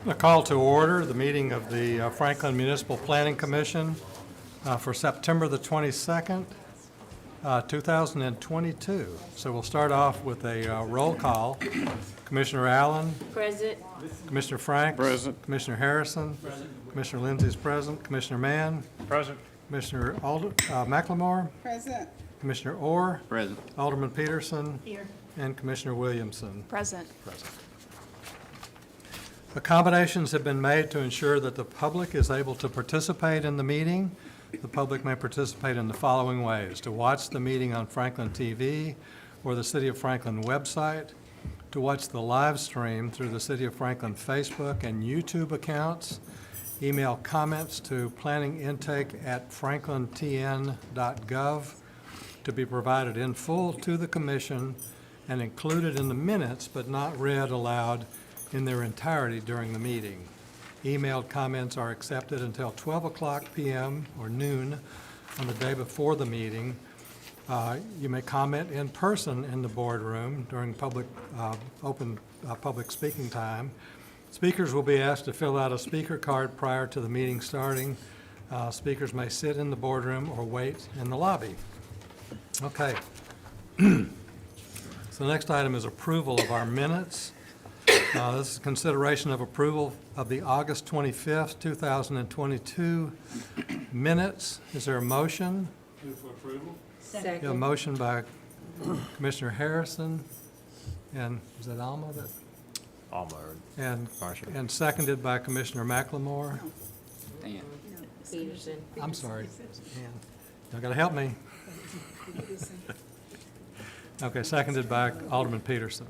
A call to order the meeting of the Franklin Municipal Planning Commission for September the 22nd, 2022. So we'll start off with a roll call. Commissioner Allen. Present. Commissioner Franks. Present. Commissioner Harrison. Present. Commissioner Lindsay is present. Commissioner Mann. Present. Commissioner McLemore. Present. Commissioner Orr. Present. Alderman Peterson. Here. And Commissioner Williamson. Present. Accommodations have been made to ensure that the public is able to participate in the meeting. The public may participate in the following ways: to watch the meeting on Franklin TV or the City of Franklin website, to watch the live stream through the City of Franklin Facebook and YouTube accounts, email comments to planningintake@franklintn.gov to be provided in full to the commission and included in the minutes but not read aloud in their entirety during the meeting. Emailed comments are accepted until 12 o'clock p.m. or noon on the day before the meeting. You may comment in person in the boardroom during open public speaking time. Speakers will be asked to fill out a speaker card prior to the meeting starting. Speakers may sit in the boardroom or wait in the lobby. Okay. So the next item is approval of our minutes. This is consideration of approval of the August 25th, 2022 minutes. Is there a motion? Move for approval. We have a motion by Commissioner Harrison, and is that Alma? And seconded by Commissioner McLemore. Peterson. I'm sorry. Y'all got to help me. Okay, seconded by Alderman Peterson.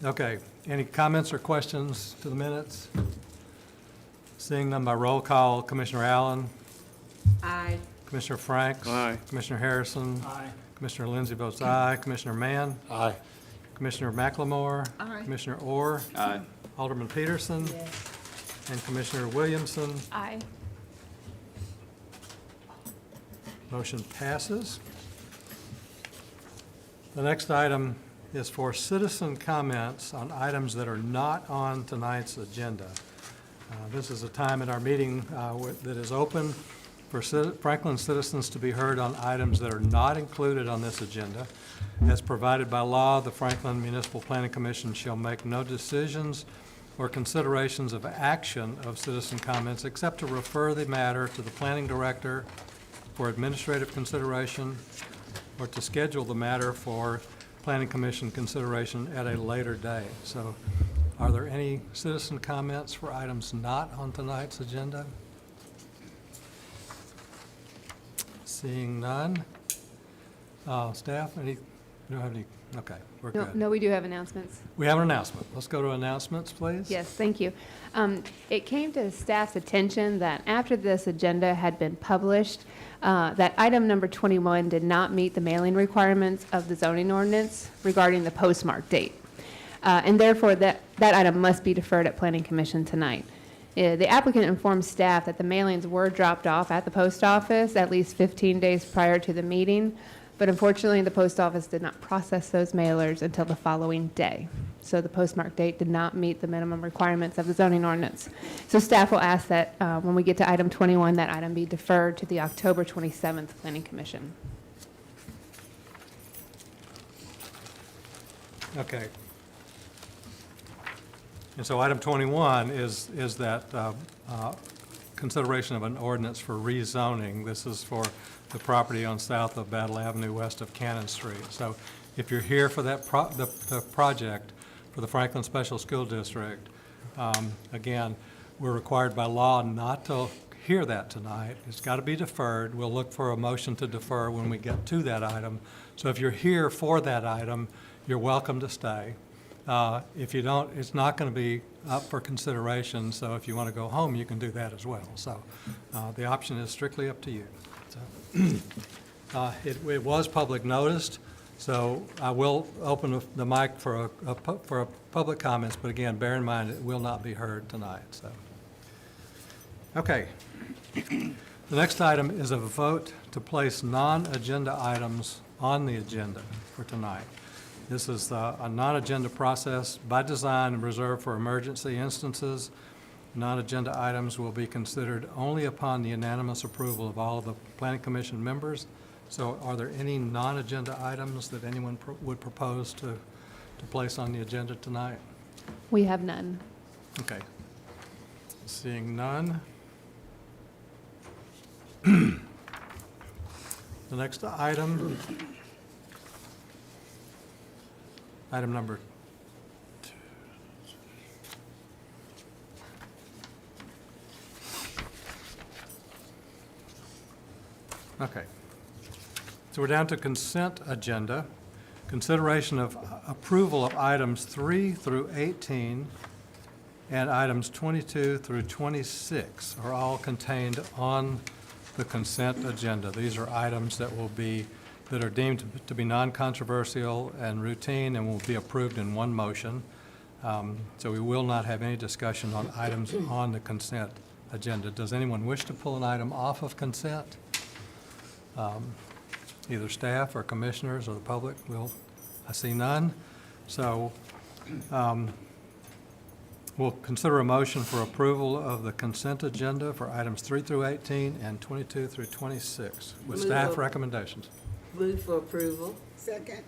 Okay, any comments or questions to the minutes? Seeing none by roll call, Commissioner Allen. Aye. Commissioner Franks. Aye. Commissioner Harrison. Aye. Commissioner Lindsay votes aye. Commissioner Mann. Aye. Commissioner McLemore. Aye. Commissioner Orr. Aye. Alderman Peterson. And Commissioner Williamson. Aye. Motion passes. The next item is for citizen comments on items that are not on tonight's agenda. This is a time in our meeting that is open for Franklin citizens to be heard on items that are not included on this agenda. As provided by law, the Franklin Municipal Planning Commission shall make no decisions or considerations of action of citizen comments except to refer the matter to the planning director for administrative consideration or to schedule the matter for Planning Commission consideration at a later date. So are there any citizen comments for items not on tonight's agenda? Seeing none. Staff, you don't have any? Okay, we're good. No, we do have announcements. We have an announcement. Let's go to announcements, please. Yes, thank you. It came to staff's attention that after this agenda had been published, that item number 21 did not meet the mailing requirements of the zoning ordinance regarding the postmark date. And therefore, that item must be deferred at Planning Commission tonight. The applicant informed staff that the mailings were dropped off at the post office at least 15 days prior to the meeting, but unfortunately, the post office did not process those mailers until the following day. So the postmark date did not meet the minimum requirements of the zoning ordinance. So staff will ask that when we get to item 21, that item be deferred to the October 27th Planning Commission. Okay. And so item 21 is that consideration of an ordinance for rezoning. This is for the property on south of Battle Avenue, west of Cannon Street. So if you're here for that the project for the Franklin Special School District, again, we're required by law not to hear that tonight. It's got to be deferred. We'll look for a motion to defer when we get to that item. So if you're here for that item, you're welcome to stay. If you don't, it's not going to be up for consideration, so if you want to go home, you can do that as well. So the option is strictly up to you. So, it was public noticed, so I will open the mic for a public comments, but again, bear in mind, it will not be heard tonight. So, okay. The next item is a vote to place non-agenda items on the agenda for tonight. This is a non-agenda process by design and reserved for emergency instances. Non-agenda items will be considered only upon the unanimous approval of all of the Planning Commission members. So are there any non-agenda items that anyone would propose to place on the agenda tonight? We have none. Okay. Seeing none. The next item, item number 2. Okay. So we're down to consent agenda. Consideration of approval of items 3 through 18 and items 22 through 26 are all contained on the consent agenda. These are items that are deemed to be non-controversial and routine and will be approved in one motion. So we will not have any discussion on items on the consent agenda. Does anyone wish to pull an item off of consent? Either staff or commissioners or the public? I see none. So we'll consider a motion for approval of the consent agenda for items 3 through 18 and 22 through 26 with staff recommendations. Move for approval. Second.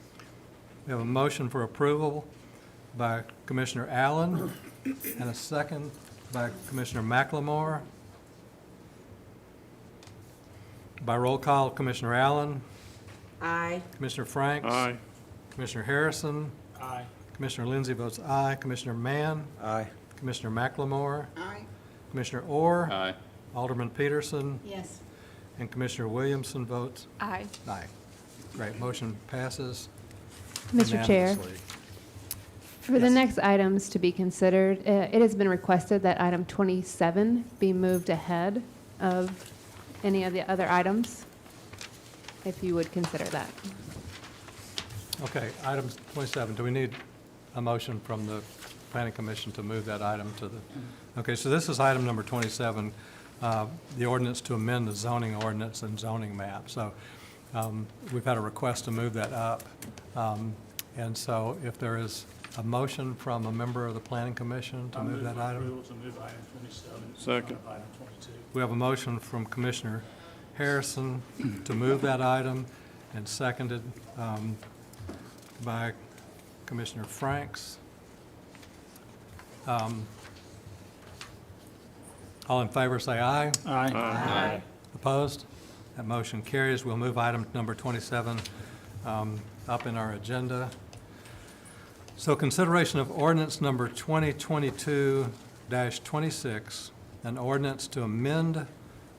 We have a motion for approval by Commissioner Allen and a second by Commissioner McLemore. By roll call, Commissioner Allen, Aye. Commissioner Franks. Aye. Commissioner Harrison. Aye. Commissioner Lindsey votes aye. Commissioner Mann. Aye. Commissioner McLemore. Aye. Commissioner Orr. Aye. Alderman Peterson. Yes. And Commissioner Williamson votes Aye. aye. Great, motion passes Mr. Chair, unanimously. for the Yes. next items to be considered, it has been requested that item 27 be moved ahead of any of the other items, if you would consider that. Okay, item 27, do we need a motion from the Planning Commission to move that item to the, okay, so this is item number 27, the ordinance to amend the zoning ordinance and zoning map. So we've had a request to move that up. And so if there is a motion from a member of the Planning Commission to move that item? To move item 27. Second. Item 22. We have a motion from Commissioner Harrison to move that item and seconded by Commissioner Franks. All in favor, say aye. Aye. Opposed? That motion carries. We'll move item number 27 up in our agenda. So consideration of ordinance number 2022-26, an ordinance to amend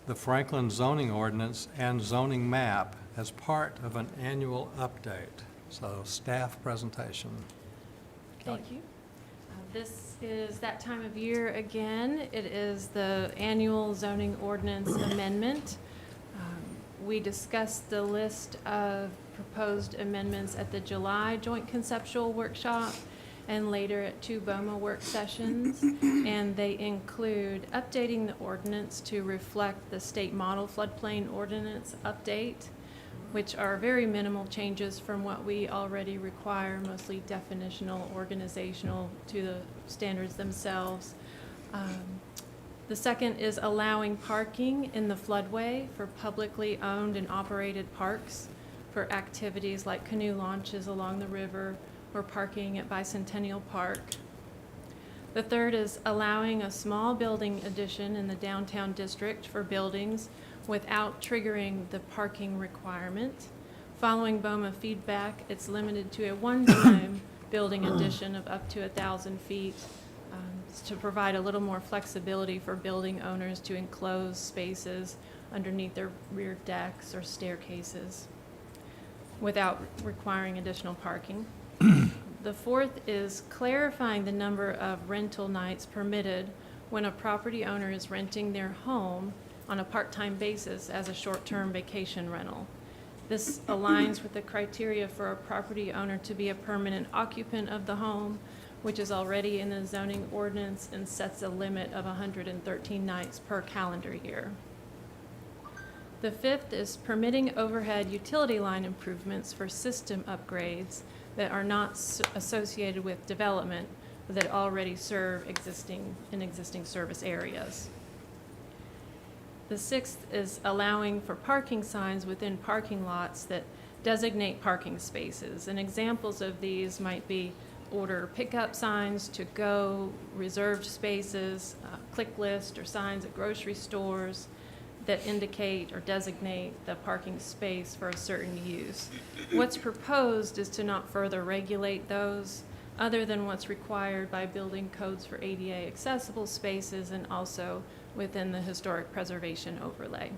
the Franklin zoning ordinance and zoning map as part of an annual update. So staff presentation. Thank you. This is that time of year again. It is the annual zoning ordinance amendment. We discussed the list of proposed amendments at the July joint conceptual workshop and later at 2 BOMA work sessions. And they include updating the ordinance to reflect the state model floodplain ordinance update, which are very minimal changes from what we already require, mostly definitional, organizational to the standards themselves. The second is allowing parking in the floodway for publicly owned and operated parks for activities like canoe launches along the river or parking at Bicentennial Park. The third is allowing a small building addition in the downtown district for buildings without triggering the parking requirement. Following BOMA feedback, it's limited to a one-time building addition of up to 1,000 feet to provide a little more flexibility for building owners to enclose spaces underneath their rear decks or staircases without requiring additional parking. The fourth is clarifying the number of rental nights permitted when a property owner is renting their home on a part-time basis as a short-term vacation rental. This aligns with the criteria for a property owner to be a permanent occupant of the home, which is already in the zoning ordinance and sets a limit of 113 nights per calendar year. The fifth is permitting overhead utility line improvements for system upgrades that are not associated with development, but that already serve in existing service areas. The sixth is allowing for parking signs within parking lots that designate parking spaces. And examples of these might be order pickup signs, to go, reserved spaces, click list, or signs at grocery stores that indicate or designate the parking space for a certain use. What's proposed is to not further regulate those other than what's required by building codes for ADA accessible spaces and also within the historic preservation overlay.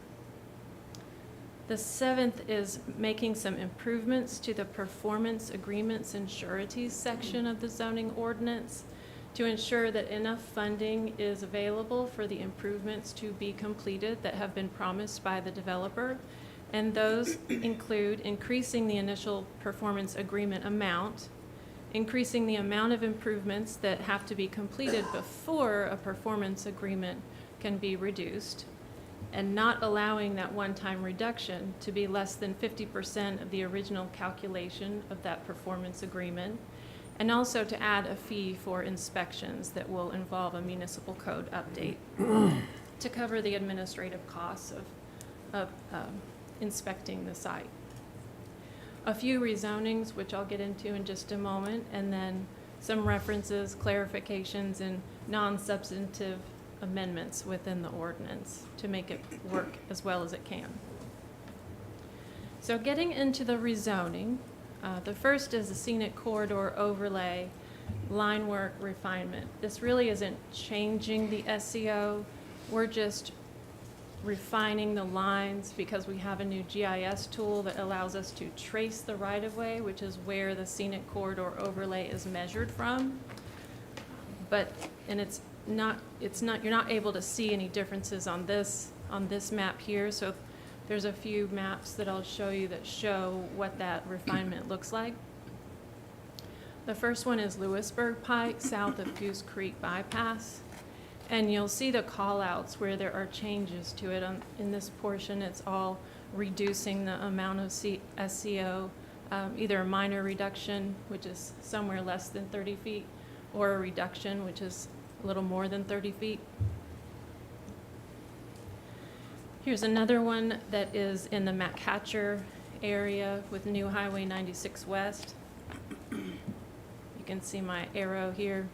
The seventh is making some improvements to the performance agreements and sureties section of the zoning ordinance to ensure that enough funding is available for the improvements to be completed that have been promised by the developer. And those include increasing the initial performance agreement amount, increasing the amount of improvements that have to be completed before a performance agreement can be reduced, and not allowing that one-time reduction to be less than 50% of the original calculation of that performance agreement, and also to add a fee for inspections that will involve a municipal code update to cover the administrative costs of inspecting the site. A few rezonings, which I'll get into in just a moment, and then some references, clarifications, and non-substantive amendments within the ordinance to make it work as well as it can. So getting into the rezoning, the first is the scenic corridor overlay line work refinement. This really isn't changing the SCO. We're just refining the lines because we have a new GIS tool that allows us to trace the right-of-way, which is where the scenic corridor overlay is measured from. You're not able to see any differences on this map here. So there's a few maps that I'll show you that show what that refinement looks like. The first one is Lewisburg Pike, south of Goose Creek Bypass. And you'll see the call-outs where there are changes to it. In this portion, it's all reducing the amount of SCO, either a minor reduction, which is somewhere less than 30 feet, or a reduction, which is a little more than 30 feet. Here's another one that is in the Matt Hatcher area with New Highway 96 West. You can see my arrow here.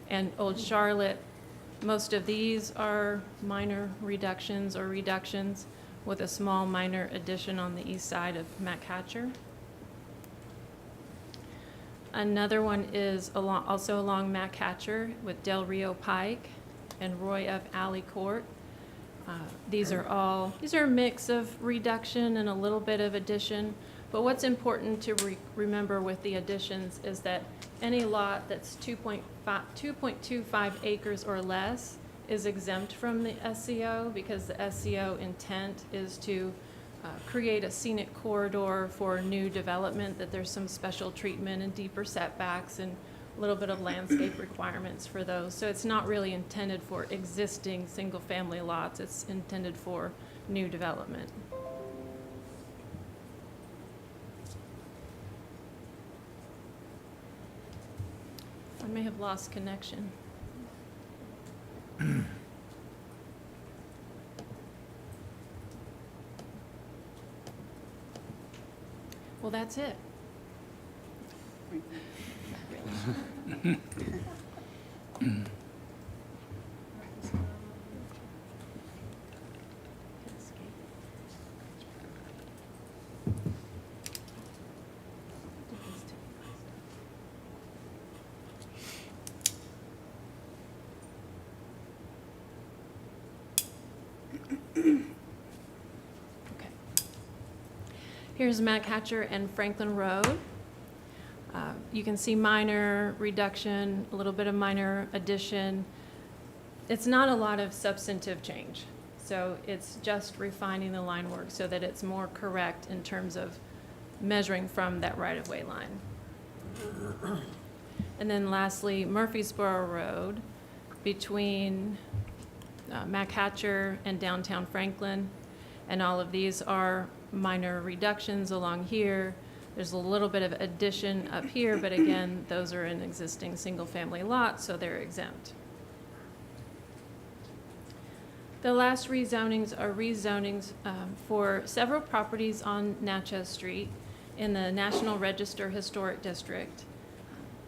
And Old Charlotte, most of these are minor reductions or reductions with a small minor addition on the east side of Matt Hatcher. Another one is also along Matt Hatcher with Del Rio Pike and Roy F. Alley Court. These are a mix of reduction and a little bit of addition. But what's important to remember with the additions is that any lot that's 2.25 acres or less is exempt from the SCO because the SCO intent is to create a scenic corridor for new development, that there's some special treatment and deeper setbacks and a little bit of landscape requirements for those. So it's not really intended for existing single-family lots. It's intended for new development. I may have lost connection. Well, that's it. Here's Matt Hatcher and Franklin Road. You can see minor reduction, a little bit of minor addition. It's not a lot of substantive change. So it's just refining the line work so that it's more correct in terms of measuring from that right-of-way line. And then lastly, Murfreesboro Road between Mac Hatcher and downtown Franklin. And all of these are minor reductions along here. There's a little bit of addition up here, but again, those are in existing single-family lots, so they're exempt. The last rezonings are rezonings for several properties on Natchez Street in the National Register Historic District.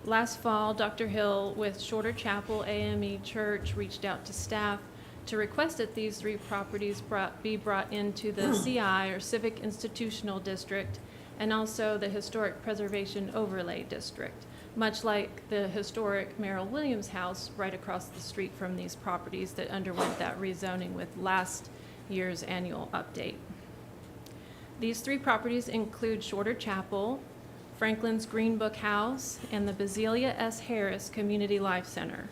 Last fall, Dr. Hill with Shorter Chapel AME Church reached out to staff to request that these 3 properties be brought into the CI, or Civic Institutional District, and also the Historic Preservation Overlay District, much like the historic Merrill Williams House right across the street from these properties that underwent that rezoning with last year's annual update. These 3 properties include Shorter Chapel, Franklin's Green Book House, and the Bezelia S. Harris Community Life Center.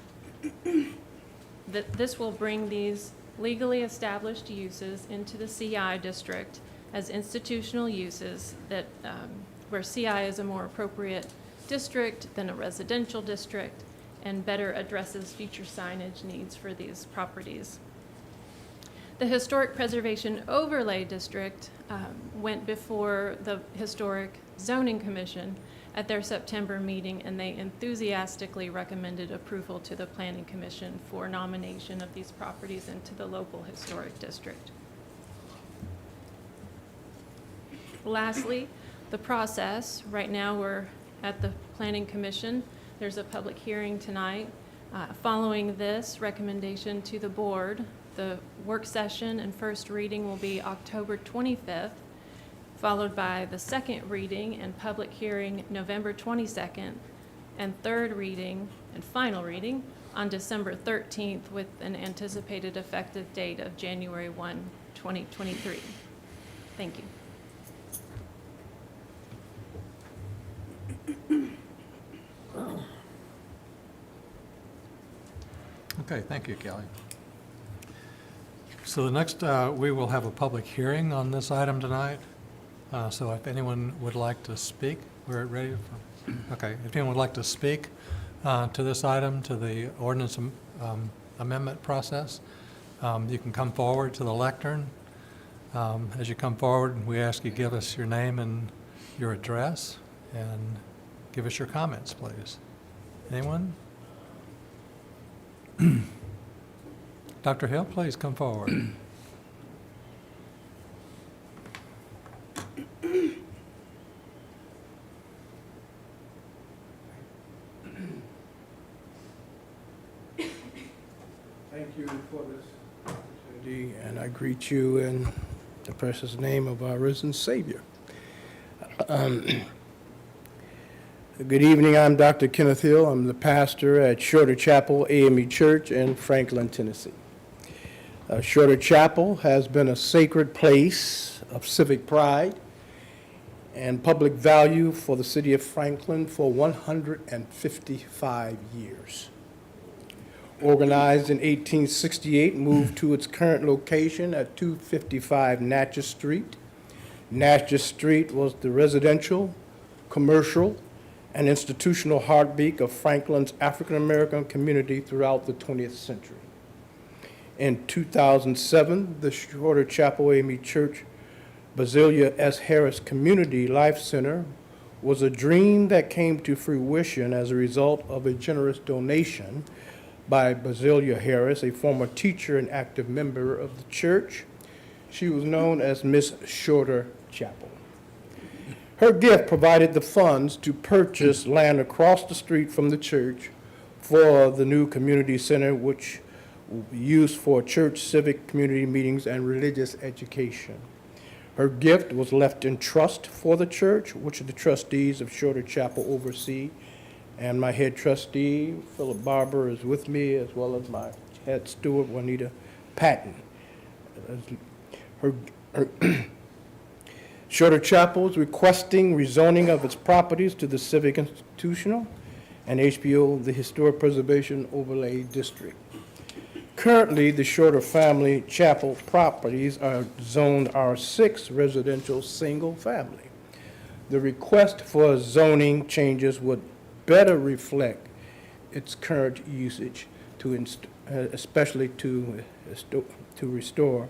This will bring these legally established uses into the CI district as institutional uses that, where CI is a more appropriate district than a residential district and better addresses future signage needs for these properties. The Historic Preservation Overlay District went before the Historic Zoning Commission at their September meeting, and they enthusiastically recommended approval to the Planning Commission for nomination of these properties into the local historic district. Lastly, the process. Right now, we're at the Planning Commission. There's a public hearing tonight. Following this recommendation to the board, the work session and first reading will be October 25th, followed by the second reading and public hearing November 22nd, and third reading and final reading on December 13th, with an anticipated effective date of January 1, 2023. Thank you. Okay, thank you, Kelly. So the next, we will have a public hearing on this item tonight. So if anyone would like to speak, we're ready for, okay, if anyone would like to speak to this item, to the ordinance amendment process, you can come forward to the lectern. As you come forward, we ask you give us your name and your address, and give us your comments, please. Anyone? Dr. Hill, please come forward. Thank you for this opportunity, and I greet you in the precious name of our risen Savior. Good evening, I'm Dr. Kenneth Hill. I'm the pastor at Shorter Chapel AME Church in Franklin, Tennessee. Shorter Chapel has been a sacred place of civic pride and public value for the city of Franklin for 155 years. Organized in 1868, moved to its current location at 255 Natchez Street. Natchez Street was the residential, commercial, and institutional heartbeat of Franklin's African-American community throughout the 20th century. In 2007, the Shorter Chapel AME Church Bezelia S. Harris Community Life Center was a dream that came to fruition as a result of a generous donation by Bezelia Harris, a former teacher and active member of the church. She was known as Miss Shorter Chapel. Her gift provided the funds to purchase land across the street from the church for the new community center, which will be used for church civic community meetings and religious education. Her gift was left in trust for the church, which the trustees of Shorter Chapel oversee, and my head trustee, Philip Barber, is with me, as well as my head steward, Juanita Patton. Shorter Chapel is requesting rezoning of its properties to the Civic Institutional and HBO, the Historic Preservation Overlay District. Currently, the Shorter Family Chapel properties are zoned R6 residential single family. The request for zoning changes would better reflect its current usage, especially to restore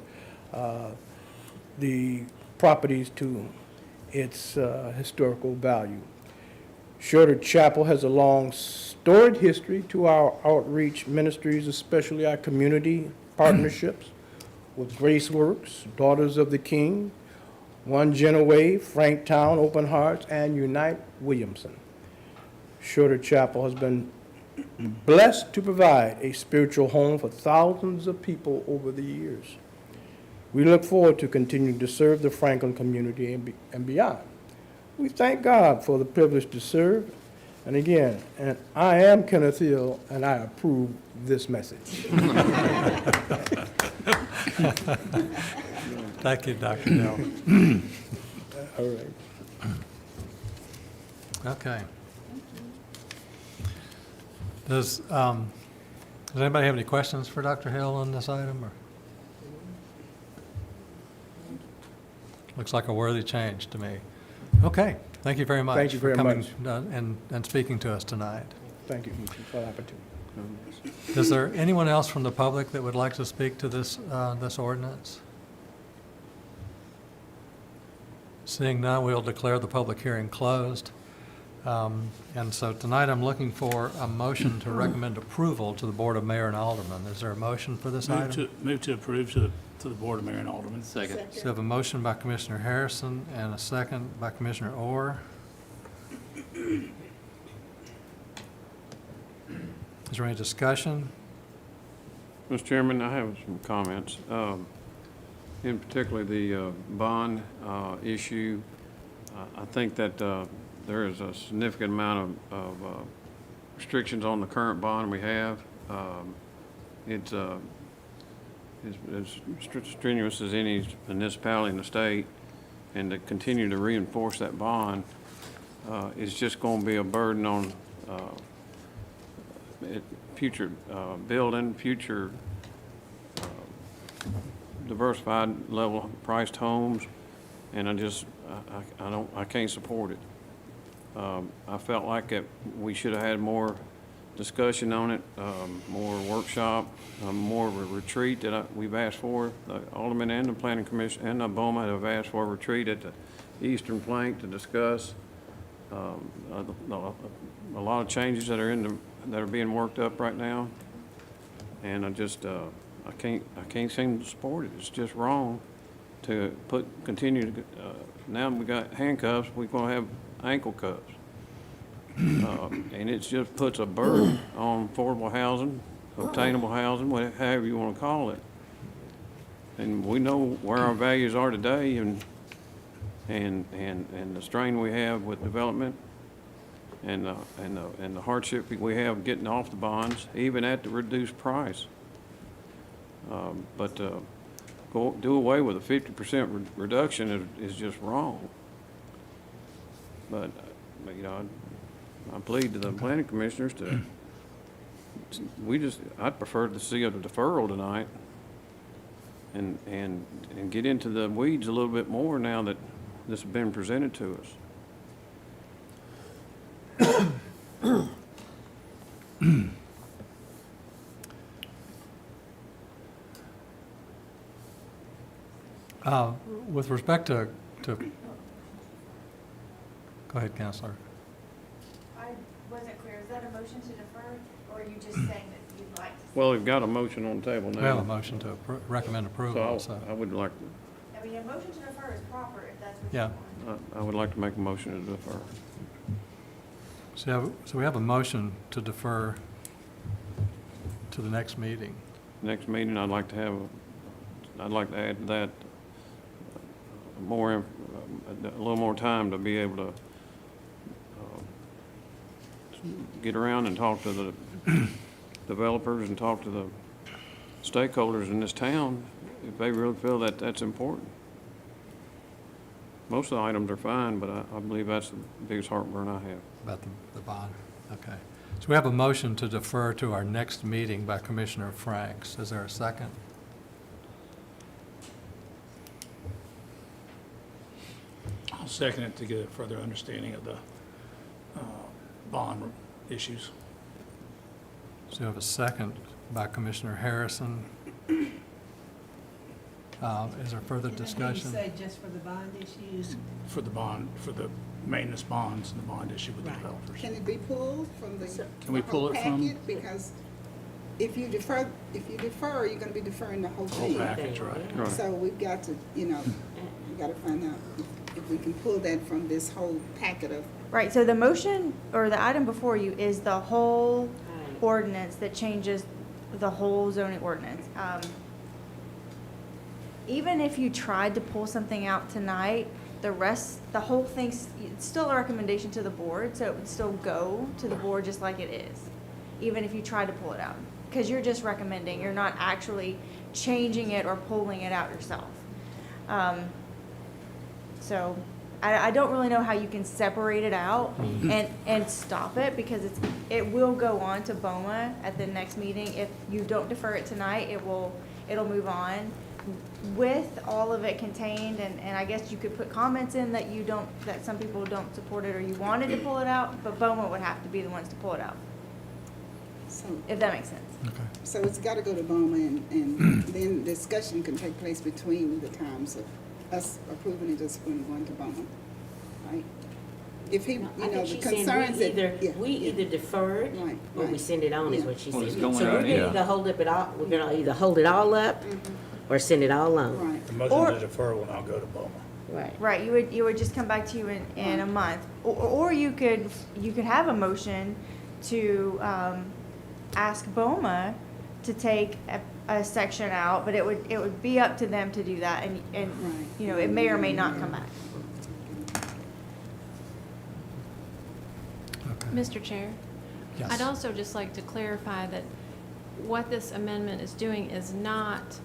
the properties to its historical value. Shorter Chapel has a long storied history to our outreach ministries, especially our community partnerships with Grace Works, Daughters of the King, One Genoway, Franktown, Open Hearts, and Unite Williamson. Shorter Chapel has been blessed to provide a spiritual home for thousands of people over the years. We look forward to continuing to serve the Franklin community and beyond. We thank God for the privilege to serve. And again, and I am Kenneth Hill, and I approve this message. Thank you, Dr. Dell. All right. Okay. Does anybody have any questions for Dr. Hill on this item, or? Looks like a worthy change to me. Okay, thank you very much. Thank you very much. For coming and speaking to us tonight. Thank you for the opportunity. Is there anyone else from the public that would like to speak to this ordinance? Seeing none, we'll declare the public hearing closed. And so tonight I'm looking for a motion to recommend approval to the Board of Mayor and Aldermen. Is there a motion for this item? Move to approve to the Board of Mayor and Aldermen. Second. So we have a motion by Commissioner Harrison and a second by Commissioner Orr. Is there any discussion? Mr. Chairman, I have some comments. In particular, the bond issue. I think that there is a significant amount of restrictions on the current bond we have. It's as strenuous as any municipality in the state, and to continue to reinforce that bond is just going to be a burden on future building, future diversified level priced homes, and I can't support it. I felt like we should have had more discussion on it, more workshop, more of a retreat that we've asked for. The Alderman and the Planning Commission and the BOMA have asked for a retreat at the eastern flank to discuss a lot of changes that are being worked up right now, and I can't seem to support it. It's just wrong to continue to. Now we got handcuffs. We're gonna have ankle cuffs. And it just puts a burden on affordable housing, obtainable housing, however you want to call it. And we know where our values are today, and the strain we have with development, and the hardship we have getting off the bonds, even at the reduced price. But do away with a 50% reduction is just wrong. But you know, I plead to the planning commissioners I'd prefer to see a deferral tonight and get into the weeds a little bit more now that this has been presented to us. With respect to, go ahead, Counselor. I wasn't clear. Is that a motion to defer, or are you just saying that you'd like to? Well, we've got a motion on the table now. We have a motion to recommend approval, So so. I would like, I mean, a motion to defer is proper if that's what Yeah. you want. I would like to make a motion to defer. So we have a motion to defer to the next meeting. Next meeting, I'd like to add to that a little more time to be able to get around and talk to the developers and talk to the stakeholders in this town if they really feel that that's important. Most of the items are fine, but I believe that's the biggest heartburn I have. About the bond, okay. So we have a motion to defer to our next meeting by Commissioner Franks. Is there a second? I'll second it to get a further understanding of the bond issues. So we have a second by Commissioner Harrison. Is there further discussion? just for the bond issues? For the bond, for the maintenance bonds and the bond issue with the Right. developers. Can it be pulled from the Can we pull whole it from- packet? Because if you defer, you're gonna be deferring the whole Whole thing. package, right. Right. So we've got to, we gotta find out if we can pull that from this whole packet of, Right, so the motion, or the item before you is the whole ordinance that changes the whole zoning ordinance. Even if you tried to pull something out tonight, the whole thing's, it's still a recommendation to the board, so it would still go to the board just like it is, even if you tried to pull it out. Because you're just recommending, you're not actually changing it or pulling it out yourself. So I don't really know how you can separate it out and stop it, because it will go on to BOMA at the next meeting. If you don't defer it tonight, it'll move on with all of it contained, and I guess you could put comments in that that some people don't support it or you wanted to pull it out, but BOMA would have to be the ones to pull it out, so, if that makes sense. Okay. so it's gotta go to BOMA and then discussion can take place between the times of us approving it just when going to BOMA, right? If he, I the think she's saying concerns that. we either defer it Right, or we right. send it on, is Yeah. what she Well, said. it's So going we're out, gonna yeah. either hold it all up or send it all on. Right, The motion Or- to defer will now go to BOMA. Right. Right, you would just come back to you in a month. Or you could have a motion to ask BOMA to take a section out, but it would be up to them to do that, and Right. it may or may not come back. Okay. Mr. Chair? Yes. I'd also just like to clarify that what this amendment is doing is not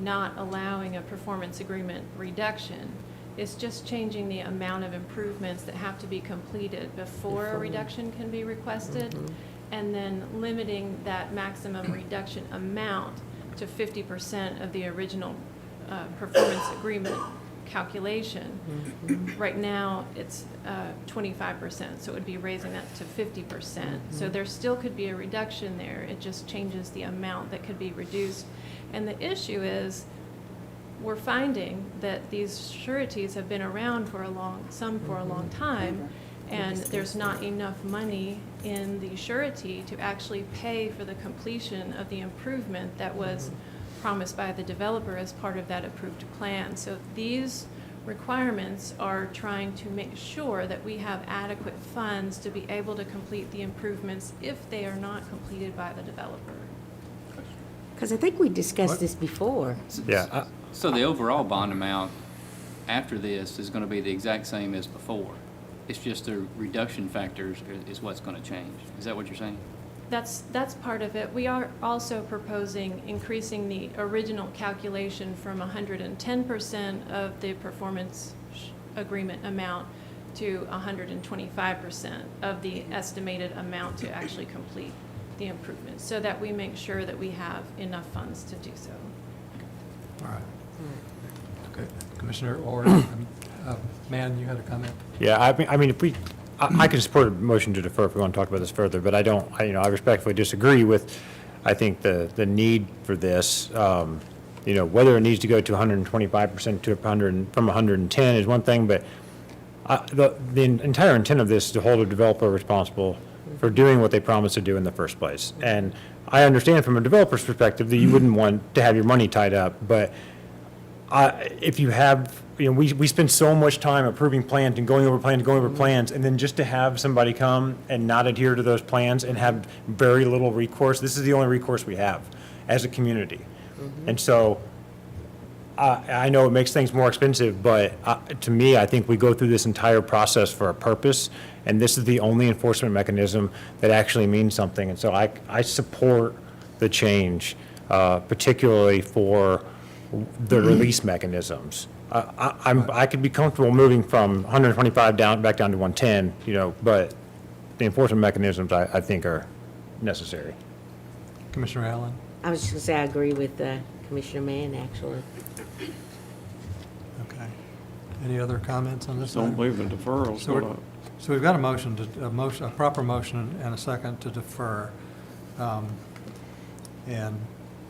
allowing a performance agreement reduction. It's just changing the amount of improvements that have to be completed before a reduction can be requested, and then limiting that maximum reduction amount to 50% of the original performance agreement calculation. Right now, it's 25%, so it would be raising that to 50%. So there still could be a reduction there. It just changes the amount that could be reduced. And the issue is, we're finding that these sureties have been around for a long time, and there's not enough money in the surety to actually pay for the completion of the improvement that was promised by the developer as part of that approved plan. So these requirements are trying to make sure that we have adequate funds to be able to complete the improvements if they are not completed by the developer. Because I think we discussed this before. Yeah. So the overall bond amount after this is going to be the exact same as before. It's just the reduction factors is what's going to change. Is that what you're saying? That's part of it. We are also proposing increasing the original calculation from 110% of the performance agreement amount to 125% of the estimated amount to actually complete the improvements, so that we make sure that we have enough funds to do so. All right. Okay. Commissioner Orr, Mann, you had a comment? Yeah, I mean, if I can support a motion to defer if we want to talk about this further, but I respectfully disagree with, I think, the need for this. Whether it needs to go to 125% to 100, from 110 is one thing, but the entire intent of this is to hold a developer responsible for doing what they promised to do in the first place. And I understand from a developer's perspective that you wouldn't want to have your money tied up, but if you have, we spend so much time approving plans and going over plans, and then just to have somebody come and not adhere to those plans and have very little recourse, this is the only recourse we have as a community. And so I know it makes things more expensive, but to me, I think we go through this entire process for a purpose, and this is the only enforcement mechanism that actually means something. And so I support the change, particularly for the release mechanisms. I could be comfortable moving from 125 back down to 110, but the enforcement mechanisms I think are necessary. Commissioner Allen? I was just gonna say, I agree with Commissioner Mann, actually. Okay. Any other comments on this Don't item? believe the deferral's So we're- gonna, So we've got a proper motion and a second to defer. And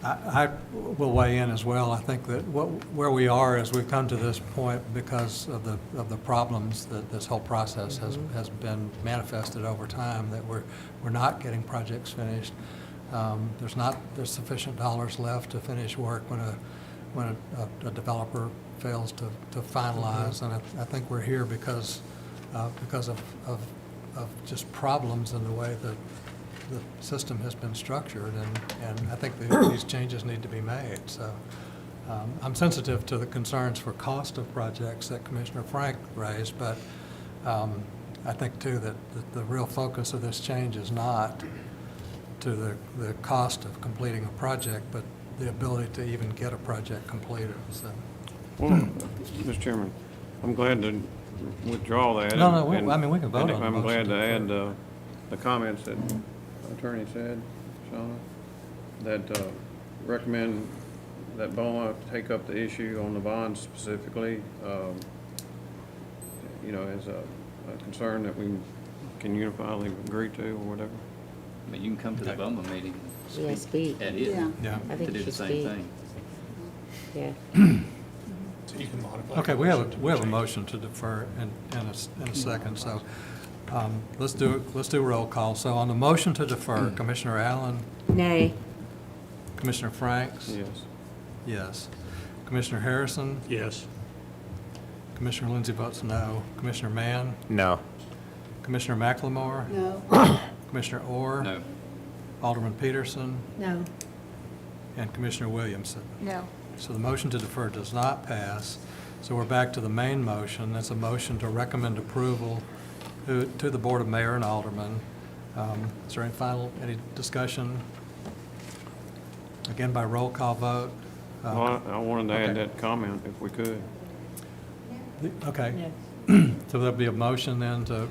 I will weigh in as well. I think that where we are is we've come to this point because of the problems that this whole process has been manifested over time, that we're not getting projects finished. There's sufficient dollars left to finish work when a developer fails to finalize. And I think we're here because of just problems in the way that the system has been structured, and I think these changes need to be made. So I'm sensitive to the concerns for cost of projects that Commissioner Frank raised, but I think too that the real focus of this change is not to the cost of completing a project, but the ability to even get a project completed. So. Well, Mr. Chairman, I'm glad to withdraw that. No, we can vote on the I'm motion glad to to add the comments that Attorney said, Shauna, that recommend that BOMA take up the issue on the bonds specifically, as a concern that we can unifiedly agree to or whatever. But you can come to the BOMA meeting Yeah, and speak. speak at it Yeah. Yeah. I think to do you the should same speak. thing. Yeah. So you can modify. Okay, the we have motion to a change it. motion to defer in a second, so let's do roll call. So on the motion to defer, Commissioner Allen, Nay. Commissioner Franks? Yes. Yes. Commissioner Harrison? Yes. Commissioner Lindsey votes no. Commissioner Mann? No. Commissioner McLemore? No, Commissioner Orr? No. Alderman Peterson? No. And Commissioner Williamson? No. So the motion to defer does not pass. So we're back to the main motion. That's a motion to recommend approval to the Board of Mayor and Aldermen. Is there any discussion? Again, by roll call vote. Well, I wanted to add okay. that comment if we could. Okay. So there'll be a motion then to,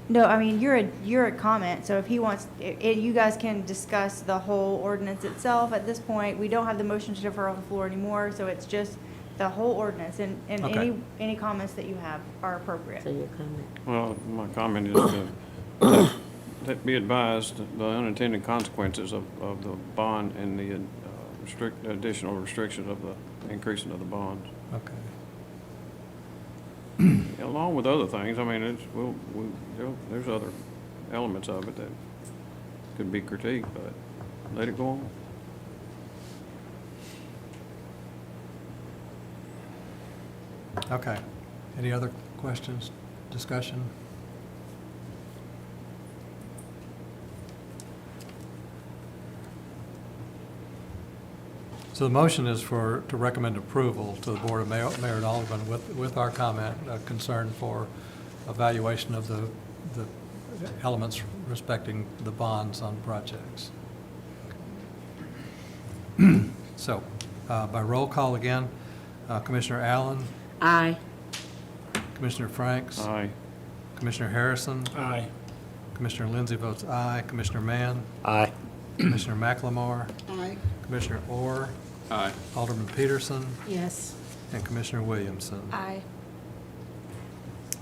No, I mean, you're a comment, so if he wants, you guys can discuss the whole ordinance itself at this point. We don't have the motion to defer on the floor anymore, so it's just the whole ordinance, and Okay. any comments that you have are appropriate. So your comment. Well, my comment is that be advised, the unintended consequences of the bond and the additional restrictions of the increasing of the bonds. okay. Along with other things, I mean, there's other elements of it that could be critiqued, but let it go on. Okay. Any other questions, discussion? So the motion is to recommend approval to the Board of Mayor and Aldermen with our comment, concern for evaluation of the elements respecting the bonds on projects. So, by roll call again, Commissioner Allen, Aye. Commissioner Franks, Aye. Commissioner Harrison, Aye. Commissioner Lindsey votes aye, Commissioner Mann, Aye. Commissioner McLemore, aye. Commissioner Orr, Aye. Alderman Peterson, Yes. and Commissioner Williamson. Aye.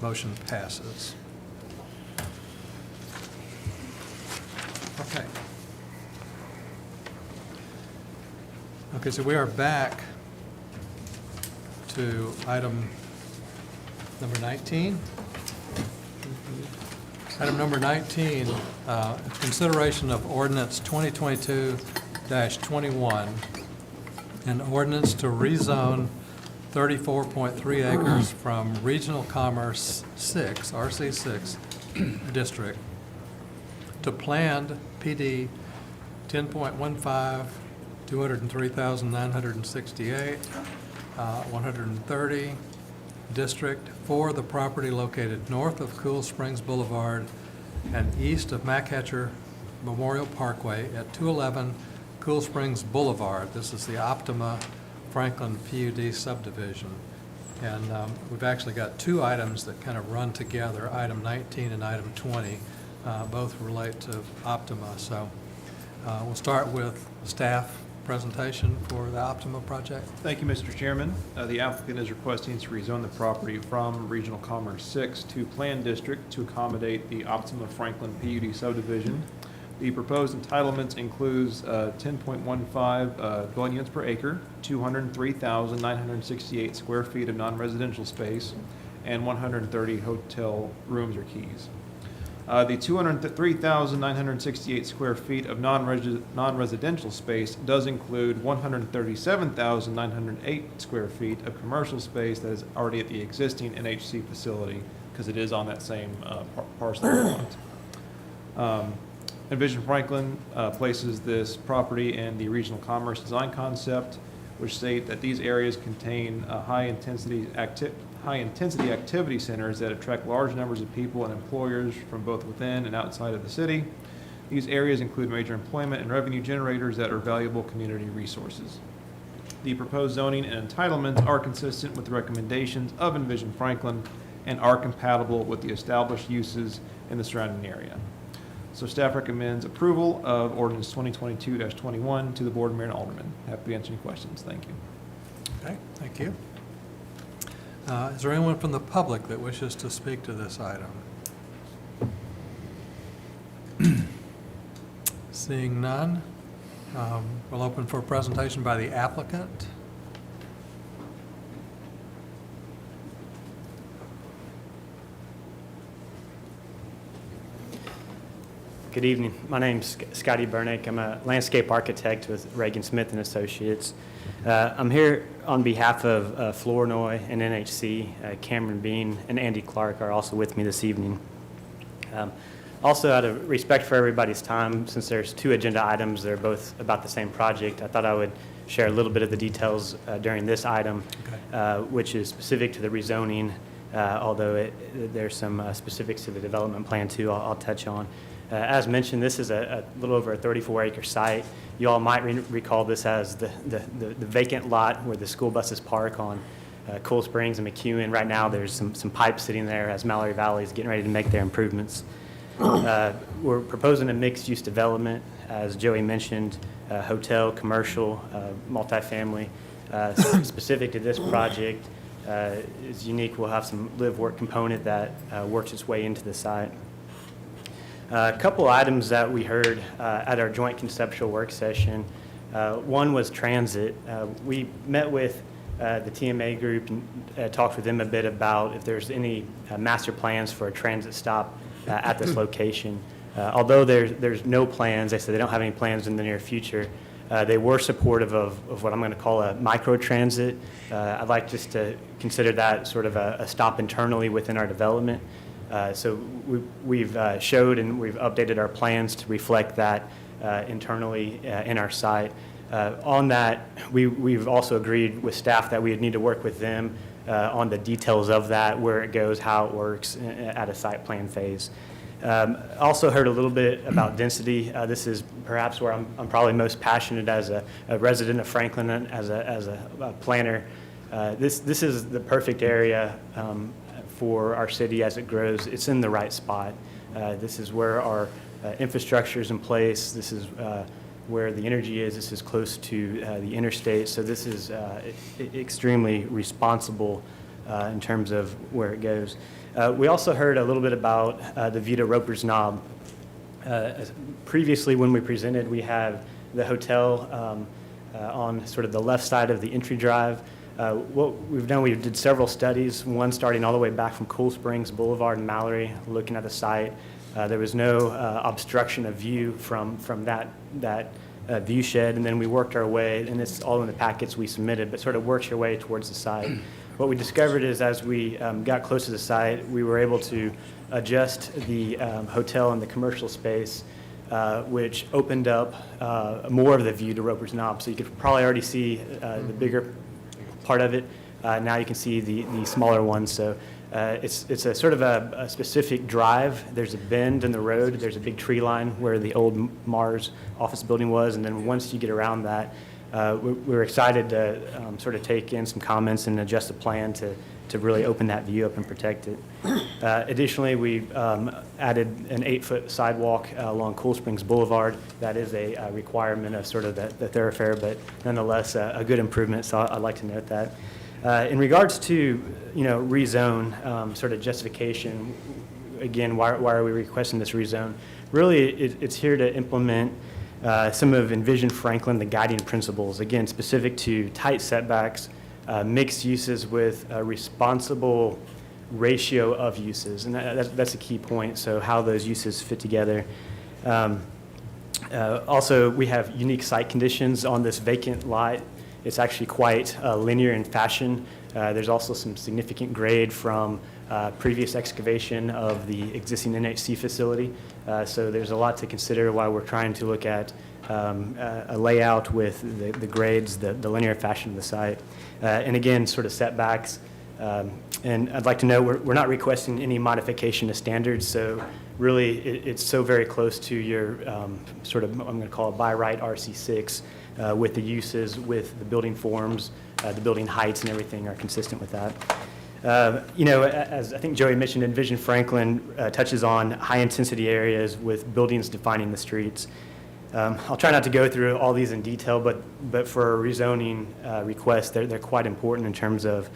Motion passes. Okay. Okay, so we are back to item number 19. Item number 19, consideration of ordinance 2022-21, an ordinance to rezone 34.3 acres from Regional Commerce 6, RC6 district, to planned PD 10.15, 203,968, 130 district for the property located north of Cool Springs Boulevard and east of McHatcher Memorial Parkway at 211 Cool Springs Boulevard. This is the Optima Franklin PUD subdivision. And we've actually got two items that kind of run together, item 19 and item 20. Both relate to Optima. So we'll start with staff presentation for the Optima project. Thank you, Mr. Chairman. The applicant is requesting to rezone the property from Regional Commerce 6 to Planned District to accommodate the Optima Franklin PUD subdivision. The proposed entitlements includes 10.15 dwelling units per acre, 203,968 square feet of non-residential space, and 130 hotel rooms or keys. The 203,968 square feet of non-residential space does include 137,908 square feet of commercial space that is already at the existing NHC facility, because it is on that same parcel of lot. Envision Franklin places this property in the regional commerce design concept, which state that these areas contain high-intensity activity centers that attract large numbers of people and employers from both within and outside of the city. These areas include major employment and revenue generators that are valuable community resources. The proposed zoning and entitlements are consistent with the recommendations of Envision Franklin and are compatible with the established uses in the surrounding area. So staff recommends approval of ordinance 2022-21 to the board, mayor, and aldermen. Happy to answer any questions. Thank you. Okay, thank you. Is there anyone from the public that wishes to speak to this item? Seeing none, we'll open for a presentation by the applicant. Good evening. My name's Scotty Bernick. I'm a landscape architect with Reagan Smith and Associates. I'm here on behalf of Flournoy and NHC. Cameron Bean and Andy Clark are also with me this evening. Also, out of respect for everybody's time, since there's two agenda items that are both about the same project, I thought I would share a little bit of the details during this item, which is specific to the rezoning, although there's some specifics to the development plan too I'll touch on. As mentioned, this is a little over a 34-acre site. You all might recall this as the vacant lot where the school buses park on Cool Springs and McEwen. Right now, there's some pipes sitting there as Mallory Valley is getting ready to make their improvements. We're proposing a mixed-use development, as Joey mentioned, hotel, commercial, multifamily. Specific to this project is unique. We'll have some live-work component that works its way into the site. A couple items that we heard at our joint conceptual work session. One was transit. We met with the TMA group and talked with them a bit about if there's any master plans for a transit stop at this location. Although there's no plans, they said they don't have any plans in the near future, they were supportive of what I'm going to call a micro-transit. I'd like just to consider that sort of a stop internally within our development. So we've showed and we've updated our plans to reflect that internally in our site. On that, we've also agreed with staff that we would need to work with them on the details of that, where it goes, how it works at a site plan phase. Also heard a little bit about density. This is perhaps where I'm probably most passionate as a resident of Franklin and as a planner. This is the perfect area for our city as it grows. It's in the right spot. This is where our infrastructure is in place. This is where the energy is. This is close to the interstate. So this is extremely responsible in terms of where it goes. We also heard a little bit about the view to Roper's Knob. Previously, when we presented, we have the hotel on sort of the left side of the entry drive. What we've done, we did several studies, one starting all the way back from Cool Springs Boulevard and Mallory, looking at the site. There was no obstruction of view from that view shed, and then we worked our way, and it's all in the packets we submitted, but sort of worked your way towards the site. What we discovered is as we got close to the site, we were able to adjust the hotel and the commercial space, which opened up more of the view to Roper's Knob. So you could probably already see the bigger part of it. Now you can see the smaller ones. So it's a sort of a specific drive. There's a bend in the road. There's a big tree line where the old Mars office building was. And then once you get around that, we're excited to sort of take in some comments and adjust the plan to really open that view up and protect it. Additionally, we added an 8-foot sidewalk along Cool Springs Boulevard. That is a requirement of sort of the thoroughfare, but nonetheless a good improvement, so I'd like to note that. In regards to, rezone, sort of justification, again, why are we requesting this rezone? really, it's here to implement some of Envision Franklin, the guiding principles, again, specific to tight setbacks, mixed uses with a responsible ratio of uses. And that's a key point, so how those uses fit together. Also, we have unique site conditions on this vacant lot. It's actually quite linear in fashion. There's also some significant grade from previous excavation of the existing NHC facility. So there's a lot to consider while we're trying to look at a layout with the grades, the linear fashion of the site. And again, sort of setbacks. And I'd like to note we're not requesting any modification to standards, so really it's so very close to your sort of, I'm going to call it by right RC6 with the uses, with the building forms, the building heights and everything are consistent with that. You know, as I think Joey mentioned, Envision Franklin touches on high-intensity areas with buildings defining the streets. I'll try not to go through all these in detail, but for a rezoning request, they're quite important in terms of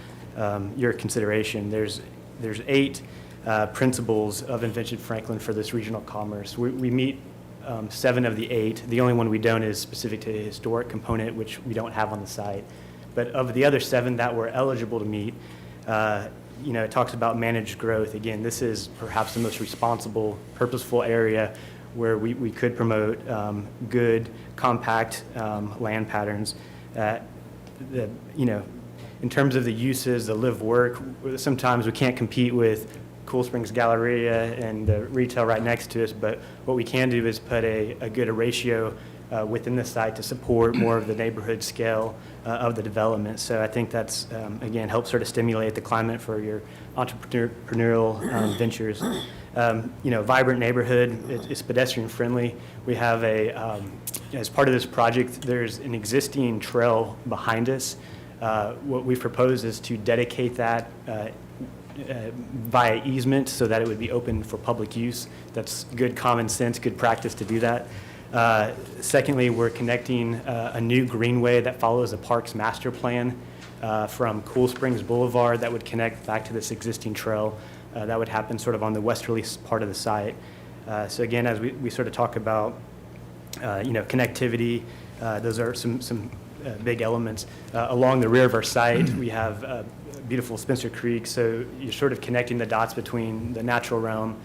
your consideration. There's 8 principles of Envision Franklin for this regional commerce. We meet 7 of the 8. The only one we don't is specific to a historic component, which we don't have on the site. But of the other 7 that we're eligible to meet, you know, it talks about managed growth. Again, this is perhaps the most responsible, purposeful area where we could promote good, compact land patterns. You know, in terms of the uses, the live work, sometimes we can't compete with Cool Springs Galleria and the retail right next to us, but what we can do is put a good ratio within the site to support more of the neighborhood scale of the development. So I think that's, again, helps sort of stimulate the climate for your entrepreneurial ventures. You know, vibrant neighborhood, it's pedestrian friendly. We have as part of this project, there's an existing trail behind us. What we've proposed is to dedicate that via easement so that it would be open for public use. That's good common sense, good practice to do that. Secondly, we're connecting a new greenway that follows the park's master plan from Cool Springs Boulevard that would connect back to this existing trail. That would happen sort of on the westerly part of the site. So again, as we sort of talk about, you know, connectivity, those are some big elements. Along the rear of our site, we have beautiful Spencer Creek, so you're sort of connecting the dots between the natural realm,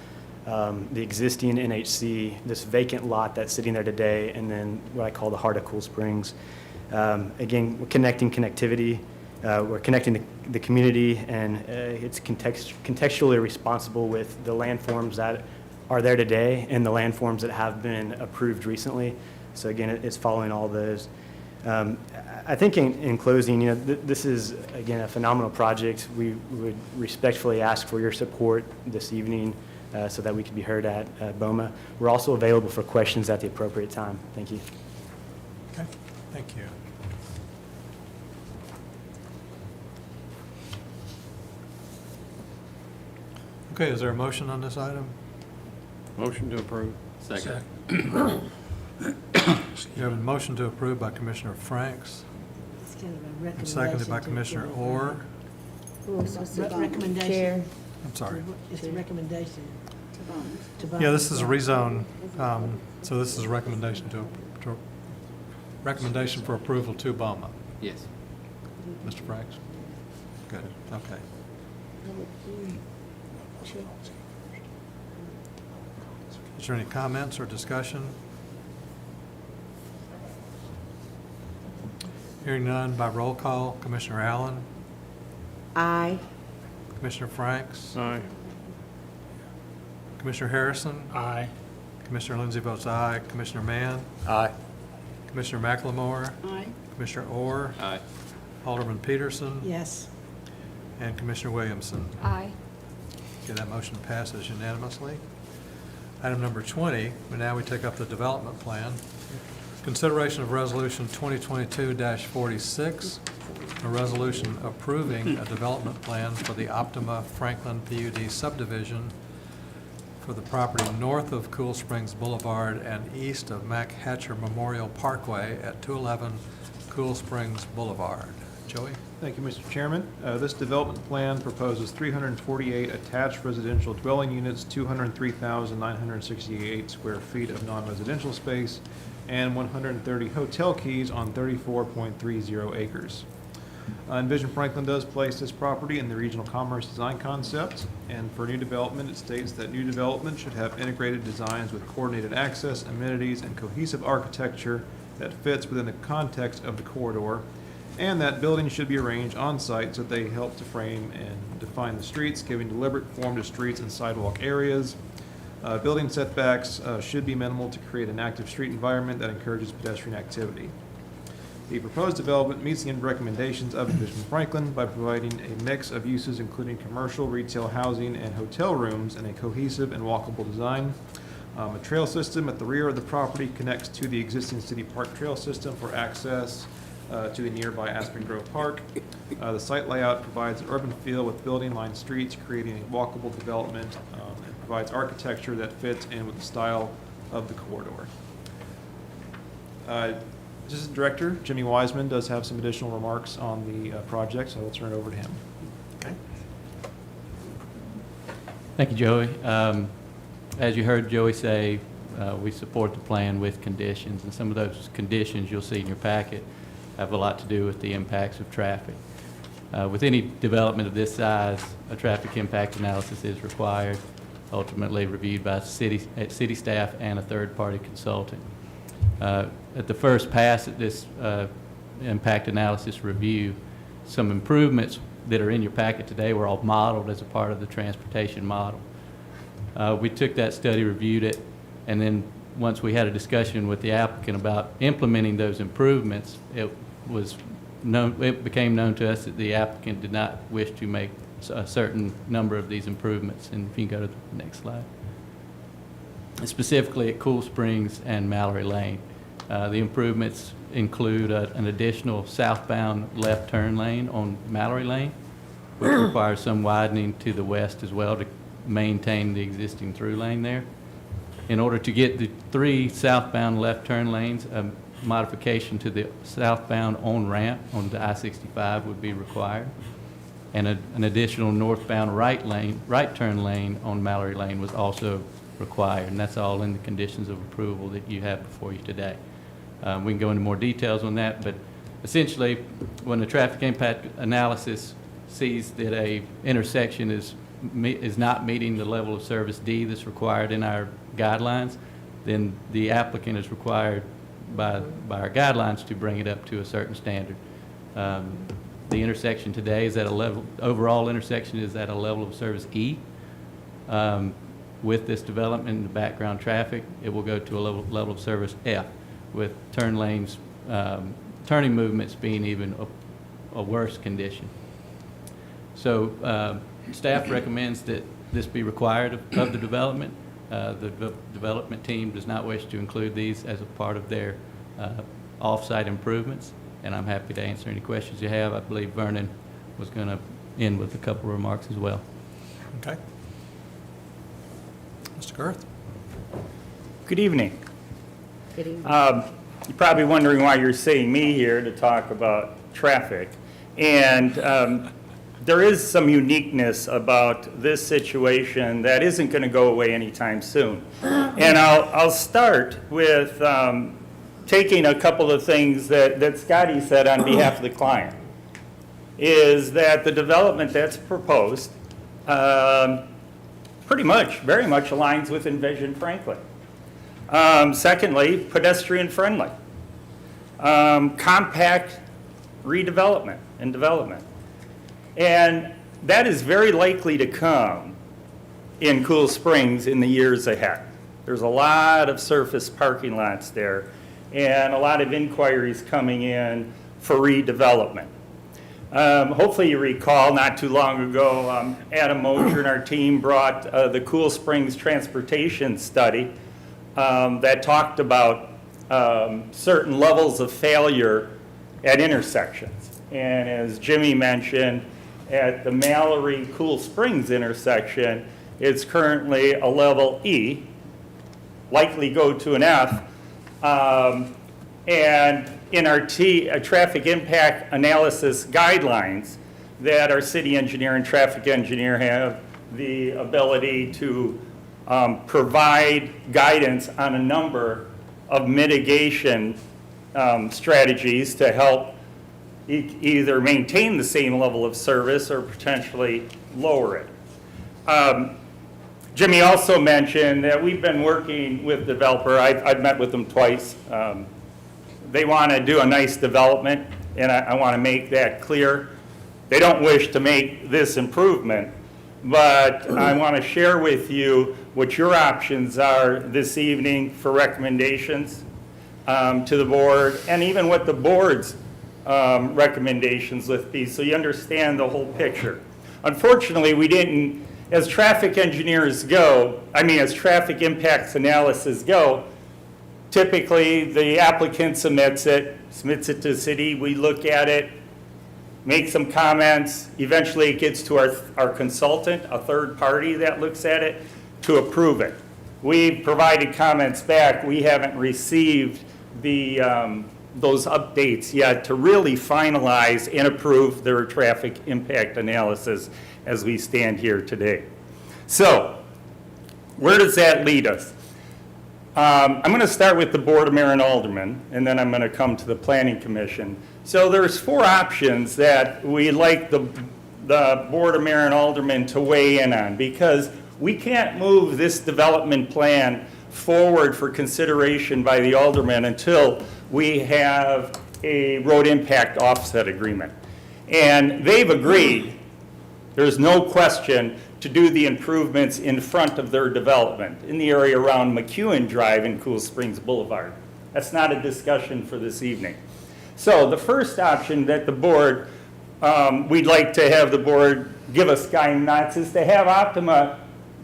the existing NHC, this vacant lot that's sitting there today, and then what I call the heart of Cool Springs. Again, we're connecting connectivity. We're connecting the community, and it's contextually responsible with the landforms that are there today and the landforms that have been approved recently. So again, it's following all those. I think in closing, you know, this is, again, a phenomenal project. We would respectfully ask for your support this evening so that we can be heard at BOMA. We're also available for questions at the appropriate time. Thank you. Okay, thank you. Okay, is there a motion on this item? Motion to approve. Second. You have a motion to approve by Commissioner Franks, It's kind of a and recommendation. seconded by to Commissioner approve. Orr. What's the Recommendation. chair? I'm sorry. It's a recommendation To BOMA. to BOMA. Yeah, this is a rezone, so this is a recommendation recommendation for approval to BOMA. Yes. Mr. Franks? Good, okay. Is there any comments or discussion? Hearing none, by roll call, Commissioner Allen, Aye. Commissioner Franks, Aye. Commissioner Harrison, Aye. Commissioner Lindsey votes aye, Commissioner Mann, Aye. Commissioner McLemore, Aye. Commissioner Orr, Aye. Alderman Peterson, Yes. and Commissioner Williamson. Aye. Okay, that motion passes unanimously. Item number 20, now we take up the development plan. Consideration of Resolution 2022-46, a resolution approving a development plan for the Optima Franklin PUD subdivision for the property north of Cool Springs Boulevard and east of Mac Hatcher Memorial Parkway at 211 Cool Springs Boulevard. Joey? Thank you, Mr. Chairman. This development plan proposes 348 attached residential dwelling units, 203,968 square feet of non-residential space, and 130 hotel keys on 34.30 acres. Envision Franklin does place this property in the regional commerce design concept, and for new development, it states that new development should have integrated designs with coordinated access, amenities, and cohesive architecture that fits within the context of the corridor, and that buildings should be arranged on-site so they help to frame and define the streets, giving deliberate form to streets and sidewalk areas. Building setbacks should be minimal to create an active street environment that encourages pedestrian activity. The proposed development meets the recommendations of Envision Franklin by providing a mix of uses including commercial, retail, housing, and hotel rooms in a cohesive and walkable design. A trail system at the rear of the property connects to the existing city park trail system for access to the nearby Aspen Grove Park. The site layout provides an urban feel with building-lined streets, creating a walkable development, and provides architecture that fits in with the style of the corridor. Assistant Director Jimmy Wiseman does have some additional remarks on the project, so I'll turn it over to him. Okay. Thank you, Joey. As you heard Joey say, we support the plan with conditions, and some of those conditions you'll see in your packet have a lot to do with the impacts of traffic. With any development of this size, a traffic impact analysis is required, ultimately reviewed by city staff and a third-party consultant. At the first pass at this impact analysis review, some improvements that are in your packet today were all modeled as a part of the transportation model. We took that study, reviewed it, and then once we had a discussion with the applicant about implementing those improvements, it became known to us that the applicant did not wish to make a certain number of these improvements. And if you can go to the next slide. Specifically at Cool Springs and Mallory Lane. The improvements include an additional southbound left turn lane on Mallory Lane, which requires some widening to the west as well to maintain the existing through lane there. In order to get the 3 southbound left turn lanes, a modification to the southbound on-ramp on the I-65 would be required. And an additional northbound right turn lane on Mallory Lane was also required, and that's all in the conditions of approval that you have before you today. We can go into more details on that, but essentially, when the traffic impact analysis sees that a intersection is not meeting the level of service D that's required in our guidelines, then the applicant is required by our guidelines to bring it up to a certain standard. The intersection today is at a level, overall intersection is at a level of service E. With this development in the background traffic, it will go to a level of service F, with turn lanes, turning movements being even a worse condition. So staff recommends that this be required of the development. The development team does not wish to include these as a part of their off-site improvements, and I'm happy to answer any questions you have. I believe Vernon was going to end with a couple of remarks as well. Okay. Mr. Girth? Good evening. Good evening. You're probably wondering why you're seeing me here to talk about traffic. And there is some uniqueness about this situation that isn't going to go away anytime soon. And I'll start with taking a couple of things that Scotty said on behalf of the client, is that the development that's proposed pretty much, very much aligns with Envision Franklin. Secondly, pedestrian friendly. Compact redevelopment and development. And that is very likely to come in Cool Springs in the years ahead. There's a lot of surface parking lots there and a lot of inquiries coming in for redevelopment. Hopefully you recall, not too long ago, Adam Mosier and our team brought the Cool Springs Transportation Study that talked about certain levels of failure at intersections. And as Jimmy mentioned, at the Mallory Cool Springs intersection, it's currently a level E, likely go to an F, and in our traffic impact analysis guidelines that our city engineer and traffic engineer have the ability to provide guidance on a number of mitigation strategies to help either maintain the same level of service or potentially lower it. Jimmy also mentioned that we've been working with the developer. I've met with them twice. They want to do a nice development, and I want to make that clear. They don't wish to make this improvement, but I want to share with you what your options are this evening for recommendations to the board, and even what the board's recommendations would be, so you understand the whole picture. Unfortunately, we didn't, as traffic engineers go, as traffic impacts analysis go, typically the applicant submits it to the city, we look at it, make some comments, eventually it gets to our consultant, a third party that looks at it, to approve it. We've provided comments back, we haven't received those updates yet to really finalize and approve their traffic impact analysis as we stand here today. So, where does that lead us? I'm going to start with the Board of Mayor and Aldermen, and then I'm going to come to the Planning Commission. So there's 4 options that we'd like the Board of Mayor and Aldermen to weigh in on, because we can't move this development plan forward for consideration by the aldermen until we have a road impact offset agreement. And they've agreed, there's no question, to do the improvements in front of their development in the area around McEwen Drive and Cool Springs Boulevard. That's not a discussion for this evening. So the first option that the board, we'd like to have the board give us guidance is to have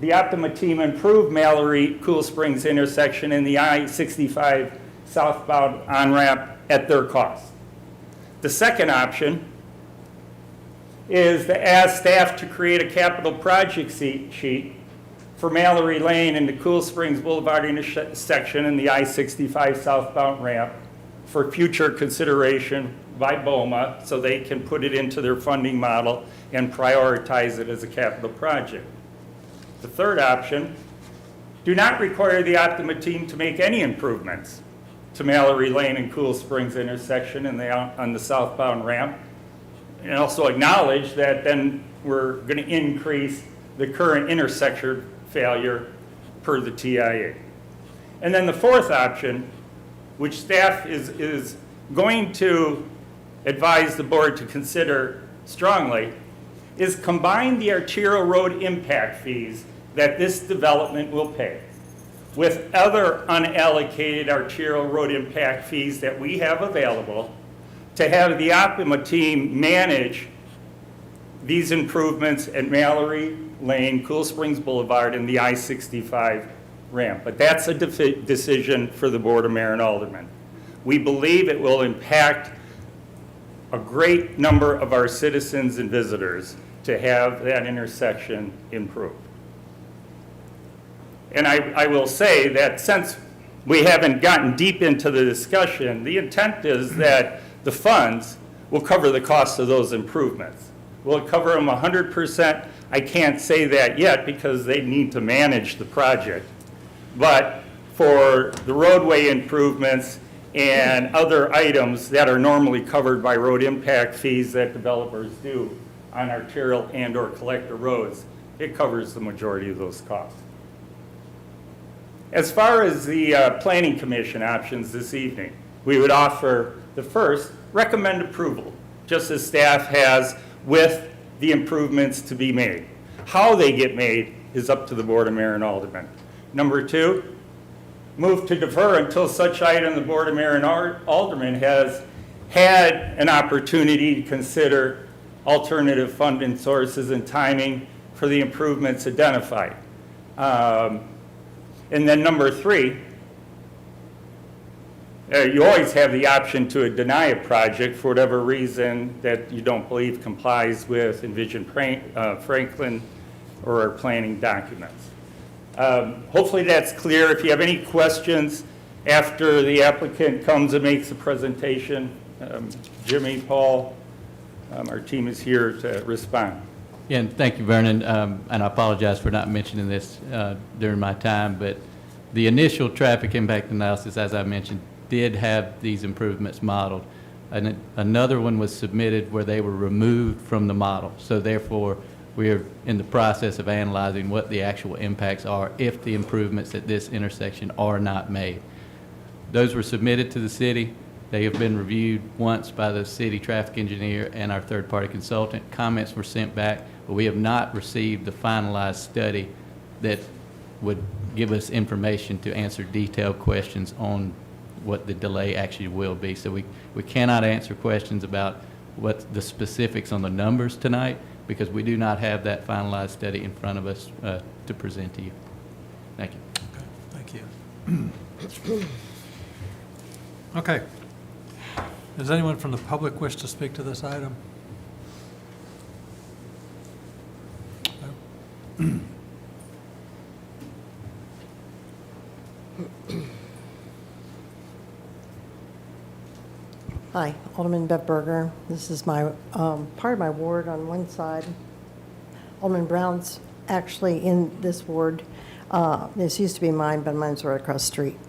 the Optima team improve Mallory Cool Springs intersection and the I-65 southbound on-ramp at their cost. The second option is to ask staff to create a capital project sheet for Mallory Lane and the Cool Springs Boulevard intersection and the I-65 southbound ramp for future consideration by BOMA so they can put it into their funding model and prioritize it as a capital project. The third option, do not require the Optima team to make any improvements to Mallory Lane and Cool Springs intersection and on the southbound ramp, and also acknowledge that then we're going to increase the current intersection failure per the TIA. And then the fourth option, which staff is going to advise the board to consider strongly, is combine the arterial road impact fees that this development will pay with other unallocated arterial road impact fees that we have available to have the Optima team manage these improvements at Mallory Lane, Cool Springs Boulevard, and the I-65 ramp. But that's a decision for the Board of Mayor and Aldermen. We believe it will impact a great number of our citizens and visitors to have that intersection improved. And I will say that since we haven't gotten deep into the discussion, the intent is that the funds will cover the cost of those improvements. Will it cover them 100%? I can't say that yet because they need to manage the project. But for the roadway improvements and other items that are normally covered by road impact fees that developers do on arterial and/or collector roads, it covers the majority of those costs. As far as the Planning Commission options this evening, we would offer the first, recommend approval, just as staff has with the improvements to be made. How they get made is up to the Board of Mayor and Aldermen. Number 2, move to defer until such item the Board of Mayor and Aldermen has had an opportunity to consider alternative funding sources and timing for the improvements identified. And then number 3, you always have the option to deny a project for whatever reason that you don't believe complies with Envision Franklin or our planning documents. Hopefully that's clear. If you have any questions after the applicant comes and makes a presentation, Jimmy, Paul, our team is here to respond. Yeah, and thank you, Vernon, and I apologize for not mentioning this during my time, but the initial traffic impact analysis, as I mentioned, did have these improvements modeled. And another one was submitted where they were removed from the model. So therefore, we are in the process of analyzing what the actual impacts are if the improvements at this intersection are not made. Those were submitted to the city. They have been reviewed once by the city traffic engineer and our third-party consultant. Comments were sent back, but we have not received the finalized study that would give us information to answer detailed questions on what the delay actually will be. So we cannot answer questions about what the specifics on the numbers tonight because we do not have that finalized study in front of us to present to you. Thank you. Okay, thank you. Okay. Does anyone from the public wish to speak to this item? No? Hi, Alderman Bev Berger. This is my part of my ward on one side. Alderman Brown's actually in this ward. This used to be mine, but mine's right across the street.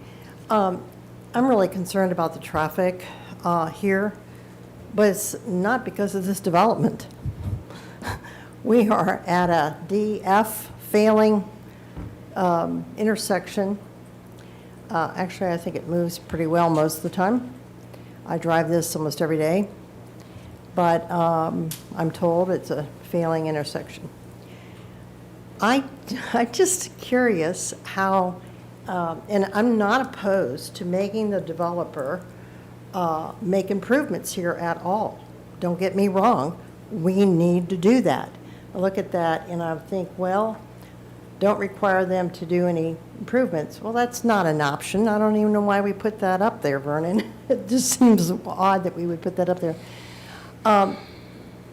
I'm really concerned about the traffic here, but it's not because of this development. We are at a DF failing intersection. Actually, I think it moves pretty well most of the time. I drive this almost every day, but I'm told it's a failing intersection. I'm just curious how, and I'm not opposed to making the developer make improvements here at all. Don't get me wrong, we need to do that. I look at that and I think, well, don't require them to do any improvements. Well, that's not an option. I don't even know why we put that up there, Vernon. It just seems odd that we would put that up there.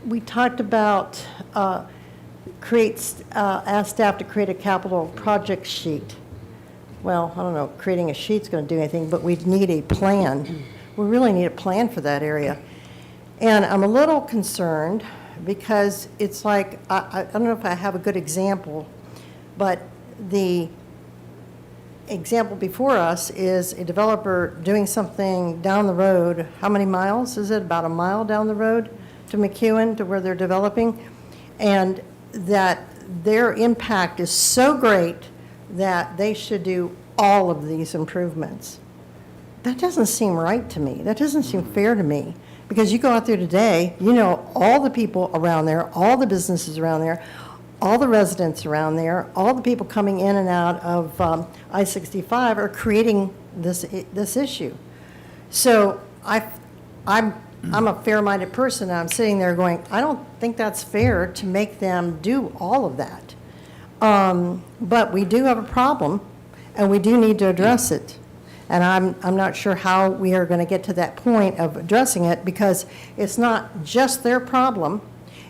We talked about ask staff to create a capital project sheet. Well, I don't know, creating a sheet's going to do anything, but we need a plan. We really need a plan for that area. And I'm a little concerned because it's like, I don't know if I have a good example, but the example before us is a developer doing something down the road. How many miles? Is it about a mile down the road to McEwen, to where they're developing? And that their impact is so great that they should do all of these improvements. That doesn't seem right to me. That doesn't seem fair to me. Because you go out there today, you know all the people around there, all the businesses around there, all the residents around there, all the people coming in and out of I-65 are creating this issue. So I'm a fair-minded person, and I'm sitting there going, I don't think that's fair to make them do all of that. But we do have a problem, and we do need to address it. And I'm not sure how we are going to get to that point of addressing it, because it's not just their problem.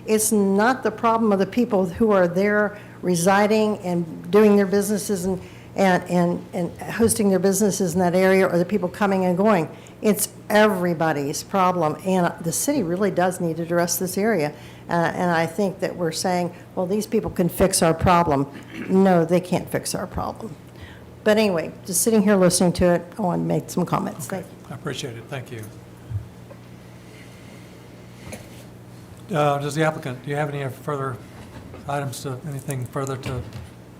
It's not the problem of the people who are there residing and doing their businesses and hosting their businesses in that area, or the people coming and going. It's everybody's problem, and the city really does need to address this area. And I think that we're saying, well, these people can fix our problem. No, they can't fix our problem. But anyway, just sitting here listening to it, I want to make some comments. Thank you. I appreciate it. Thank you. Does the applicant, do you have any further items, anything further to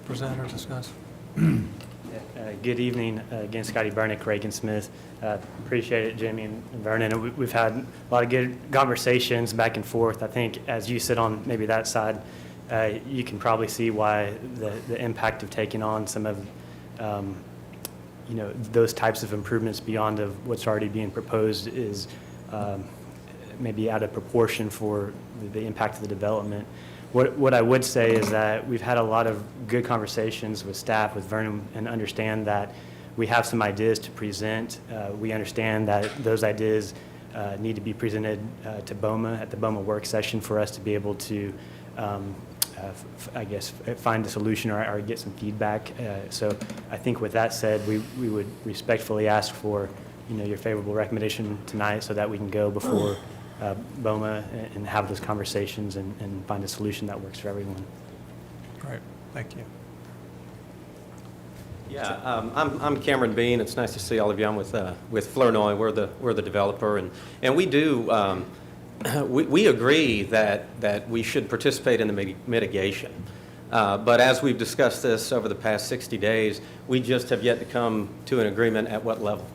present or discuss? Good evening. Again, Scotty Bernick, Reagan Smith. Appreciate it, Jimmy and Vernon. And we've had a lot of good conversations back and forth. I think as you sit on maybe that side, you can probably see why the impact of taking on some of those types of improvements beyond of what's already being proposed is maybe out of proportion for the impact of the development. What I would say is that we've had a lot of good conversations with staff, with Vernon, and understand that we have some ideas to present. We understand that those ideas need to be presented to BOMA at the BOMA work session for us to be able to I guess, find a solution or get some feedback. So I think with that said, we would respectfully ask for, your favorable recommendation tonight so that we can go before BOMA and have those conversations and find a solution that works for everyone. Great, thank you. Yeah, I'm Cameron Bean. It's nice to see all of you. I'm with Flournoy. We're the developer, and we do we agree that we should participate in the mitigation. But as we've discussed this over the past 60 days, we just have yet to come to an agreement at what level.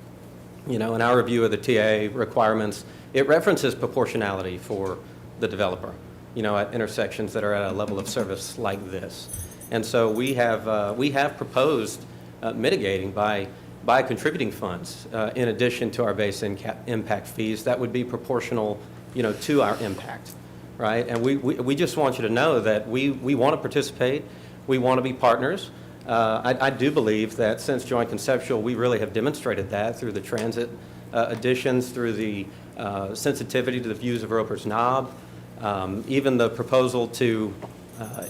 In our review of the TA requirements, it references proportionality for the developer, at intersections that are at a level of service like this. And so we have proposed mitigating by contributing funds in addition to our base impact fees that would be proportional, to our impact, right? And we just want you to know that we want to participate. We want to be partners. I do believe that since Joint Conceptual, we really have demonstrated that through the transit additions, through the sensitivity to the views of Roper's Knob, even the proposal to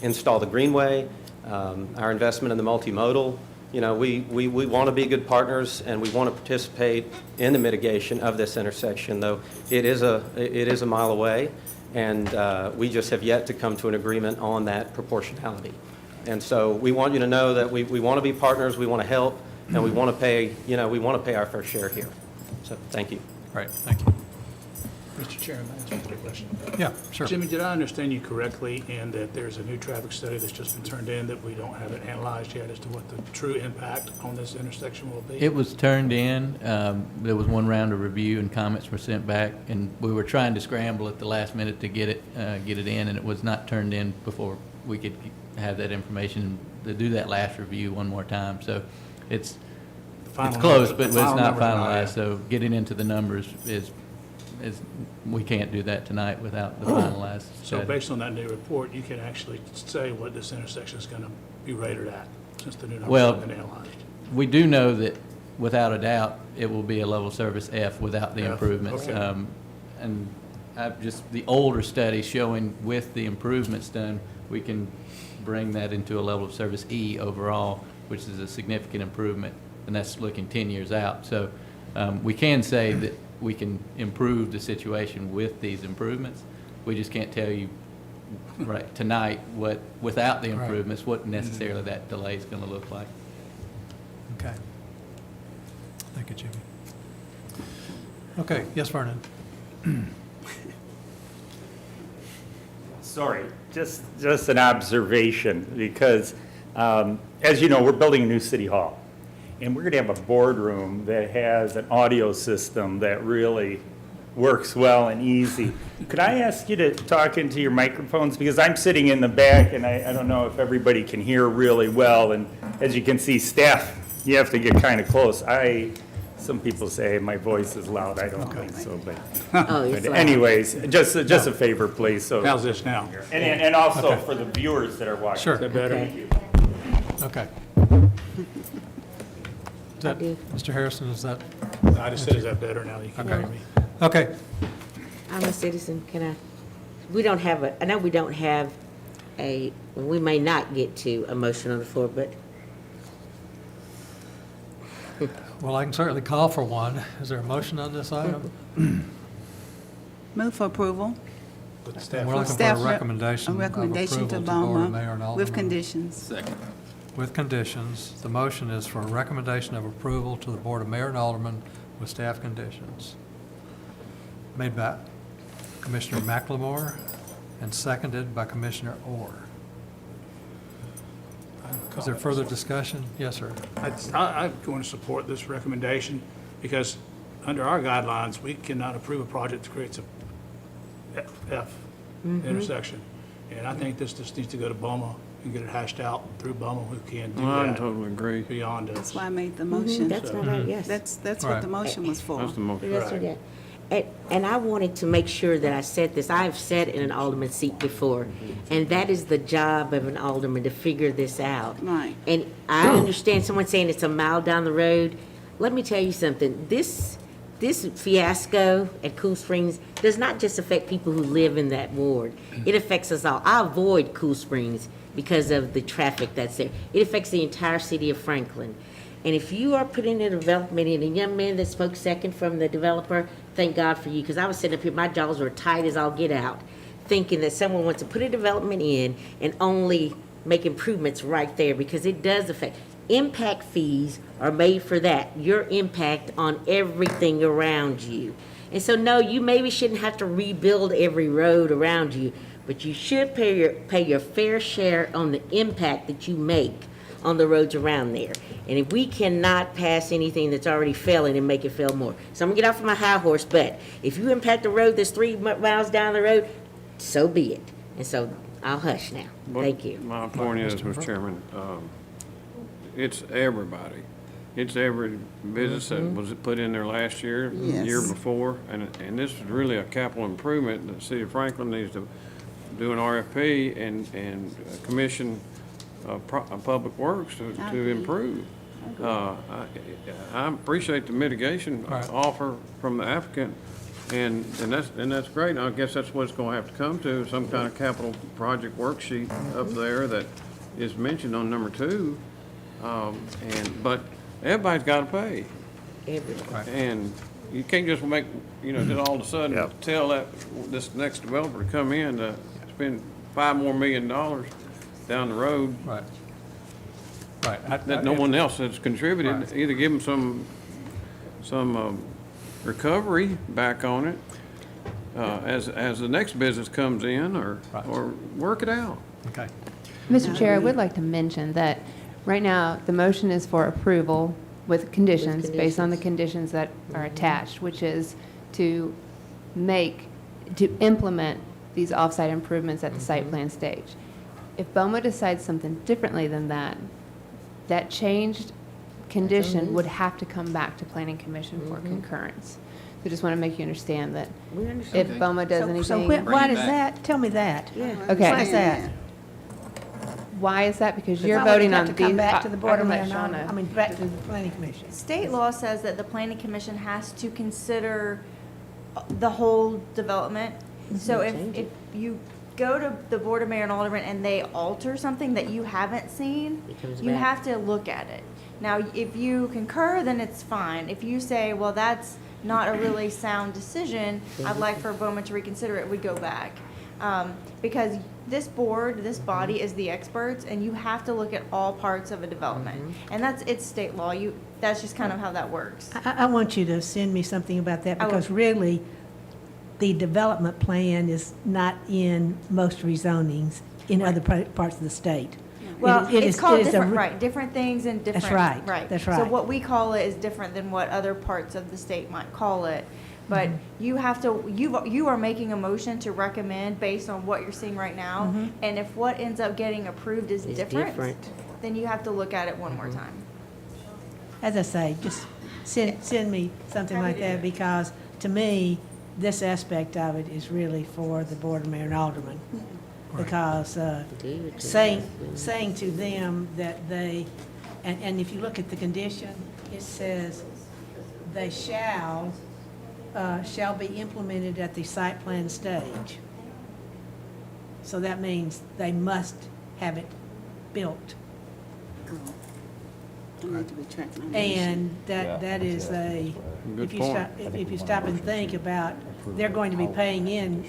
install the Greenway, our investment in the multimodal. We want to be good partners, and we want to participate in the mitigation of this intersection, though it is a mile away, and we just have yet to come to an agreement on that proportionality. And so we want you to know that we want to be partners, we want to help, and we want to pay, we want to pay our fair share here. So thank you. Great, thank you. Mr. Chairman, may I ask you a question? Yeah, sure. Jimmy, did I understand you correctly in that there's a new traffic study that's just been turned in that we don't have it analyzed yet as to what the true impact on this intersection will be? It was turned in. There was one round of review and comments were sent back, and we were trying to scramble at the last minute to get it in, and it was not turned in before we could have that information to do that last review one more time. So it's close, but it's not finalized. So getting into the numbers is we can't do that tonight without the finalized So study. based on that new report, you can actually say what this intersection is going to be rated at, since the new numbers Well, have been analyzed. we do know that without a doubt, it will be a level service F without the F, improvements. okay. And just the older study showing with the improvements done, we can bring that into a level of service E overall, which is a significant improvement, and that's looking 10 years out. So we can say that we can improve the situation with these improvements. We just can't tell you right tonight what, without the improvements, what necessarily that delay is going to look like. Okay. Thank you, Jimmy. Okay, yes, Vernon. Sorry, just an observation, because as you know, we're building a new city hall. And we're going to have a boardroom that has an audio system that really works well and easy. Could I ask you to talk into your microphones? Because I'm sitting in the back, and I don't know if everybody can hear really well. And as you can see, staff, you have to get kind of close. Some people say my voice is loud. I don't think so, but it's loud. anyways, just a favor, please. So How's this now? and also Okay. for the viewers that are watching. Sure. Is that better? Okay. Okay. Is that, Mr. Harrison, is that? I just said, is that better now? You can hear me. Okay, I'm a citizen, we don't have I know we don't have we may not get to a motion on the floor, but well, I can certainly call for one. Is there a motion on this item? Move for approval. But the staff- We're looking for Staff a rec- recommendation A of recommendation approval to to Board of BOMA Mayor and with Alderman. conditions. Second. With conditions. The motion is for a recommendation of approval to the Board of Mayor and Alderman with staff conditions. Made by Commissioner McLemore and seconded by Commissioner Orr. Is there further discussion? Yes, sir. I'm going to support this recommendation because under our guidelines, we cannot approve a project that creates a F intersection. And I think this just needs to go to BOMA and get it hashed out through BOMA who can do I that totally agree. beyond us. That's why I made the motion. that's not right, yes. That's Right. what the motion was for. That's the motion. Yes, we did. And I wanted to make sure that I said this. I've sat in an alderman seat before, and that is the job of an alderman, to figure this out. Right. And I understand someone saying it's a mile down the road. Let me tell you something. This this fiasco at Cool Springs does not just affect people who live in that ward. It affects us all. I avoid Cool Springs because of the traffic that's there. It affects the entire city of Franklin. And if you are putting a development in, a young man that spoke second from the developer, thank God for you, because I was sitting up here, my jaws were tight as all get out, thinking that someone wants to put a development in and only make improvements right there, because it does affect. Impact fees are made for that, your impact on everything around you. And so, no, you maybe shouldn't have to rebuild every road around you, but you should pay your fair share on the impact that you make on the roads around there. And if we cannot pass anything that's already failing and make it fail more. So I'm gonna get off of my high horse, but if you impact a road that's 3 miles down the road, so be it. And so I'll hush now. Thank you. My point is, Mr. Chairman, it's everybody. It's every business that was put in there last year, the year Yes. before, and this is really a capital improvement. The city of Franklin needs to do an RFP and commission Public Works to improve. I appreciate the mitigation offer from the applicant, and that's great. I guess that's what it's gonna have to come to, some kind of capital project worksheet up there that is mentioned on number 2. But everybody's gotta pay. Everybody. And you can't just make, just all of a sudden tell this next developer to come in to spend $5 more million down the road. Right. Right. That no one else has contributed. Right. Either give them some recovery back on it as the next business comes in, or work it out. Okay. Mr. Chair, I would like to mention that right now, the motion is for approval with conditions, based on the conditions that are attached, which is to implement these off-site improvements at the site plan stage. If BOMA decides something differently than that, that changed condition would have to come back to Planning Commission for concurrence. So just want to make you understand that We understand. if BOMA does anything. So why does that? Tell me that. Yeah. Okay. Why is that? Why is that? Because you're Why would it voting have on to these. come back to the Board of I can Mayor, let Shawna- I mean, back to the Planning Commission. State law says that the planning commission has to consider the whole development. So if you go to the Board of Mayor and Alderman and they alter something that you haven't seen, It comes you back. have to look at it. Now, if you concur, then it's fine. If you say, well, that's not a really sound decision, I'd like for BOMA to reconsider it, we go back. Because this board, this body is the experts, and you have to look at all parts of a development. And it's state law, that's just kind of how that works. I want you to send me something about that, I will. because really, the development plan is not in most rezonings in other parts of the state. Well, It it's is- called it is a different, re- right, different things and different. right, Right. that's So right. what we call it is different than what other parts of the state might call it. But Mm-hmm. you have to, you are making a motion to recommend based on what you're seeing right now. Mm-hmm. And if what ends up getting approved is It's different, different. then you have to look at it one more time. As I say, just send me something Happy like to do that, it. because to me, this aspect of it is really for the Board of Mayor and Alderman. Because saying to them that they, and if you look at the condition, it says they shall be implemented at the site plan stage. So that means they must have it built. I need to retract my motion. And that is Good if you point. stop, if you stop and think about, they're going to be paying in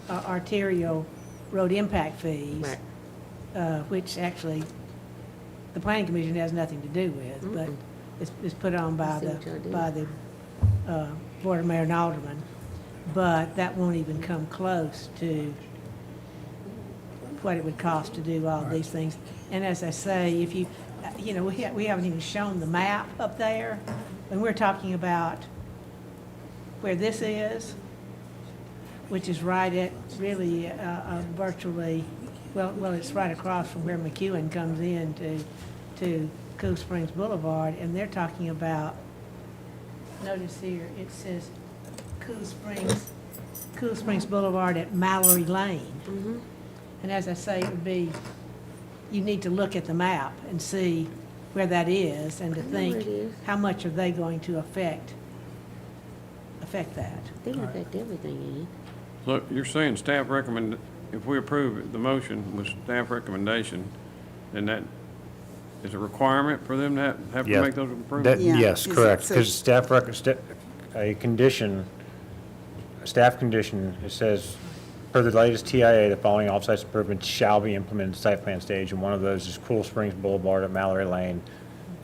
arterial road impact fees, which actually the planning commission has nothing to do with, but it's put on by the Board of Mayor and Alderman. But that won't even come close to what it would cost to do all these things. And as I say, if you, we haven't even shown the map up there, and we're talking about where this is, which is right at really virtually, well, it's right across from where McEwen comes in to Cool Springs Boulevard, and they're talking about, notice here, it says Cool Springs Boulevard at Mallory Lane. And as I say, it would be, you need to look at the map and see where that is, and to think, how much are they going to affect affect that. They would affect everything in it. So you're saying staff recommend, if we approve the motion with staff recommendation, then that is a requirement for them to have to Yeah. make those improvements? Yeah. Yes, Is it correct, so- because a condition, a staff condition, it says, per the latest TIA, the following off-site improvements shall be implemented at site plan stage, and one of those is Cool Springs Boulevard at Mallory Lane,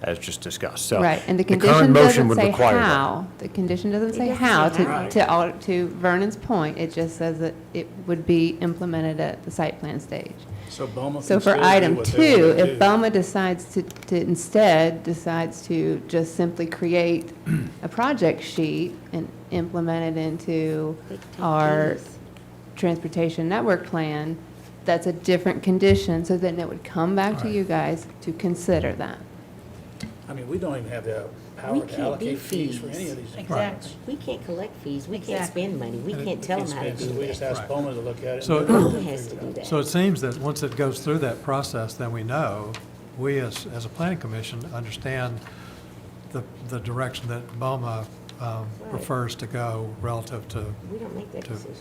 as just discussed, so. Right, and the current condition motion doesn't would say require that. how. The condition doesn't say doesn't how. say how. To Vernon's point, it just says that it would be implemented at the site plan stage. So BOMA So can for still do item what they two, wanna if do. BOMA decides to instead decides to just simply create a project sheet and implement it into They take our fees. transportation network plan, that's a different condition, so then it would come back to Right. you guys to consider that. I mean, we don't even have the We power to can't do allocate fees for fees. any of these Exactly. departments. We can't collect fees, we can't Exactly. spend money, we And can't tell them how to do We just that. ask Right. BOMA to look at it. So- and then BOMA they'll has to figure do it out. that. So it seems that once it goes through that process, then we know, we as a planning commission understand the direction that BOMA prefers to go relative to, We don't make that to- decision.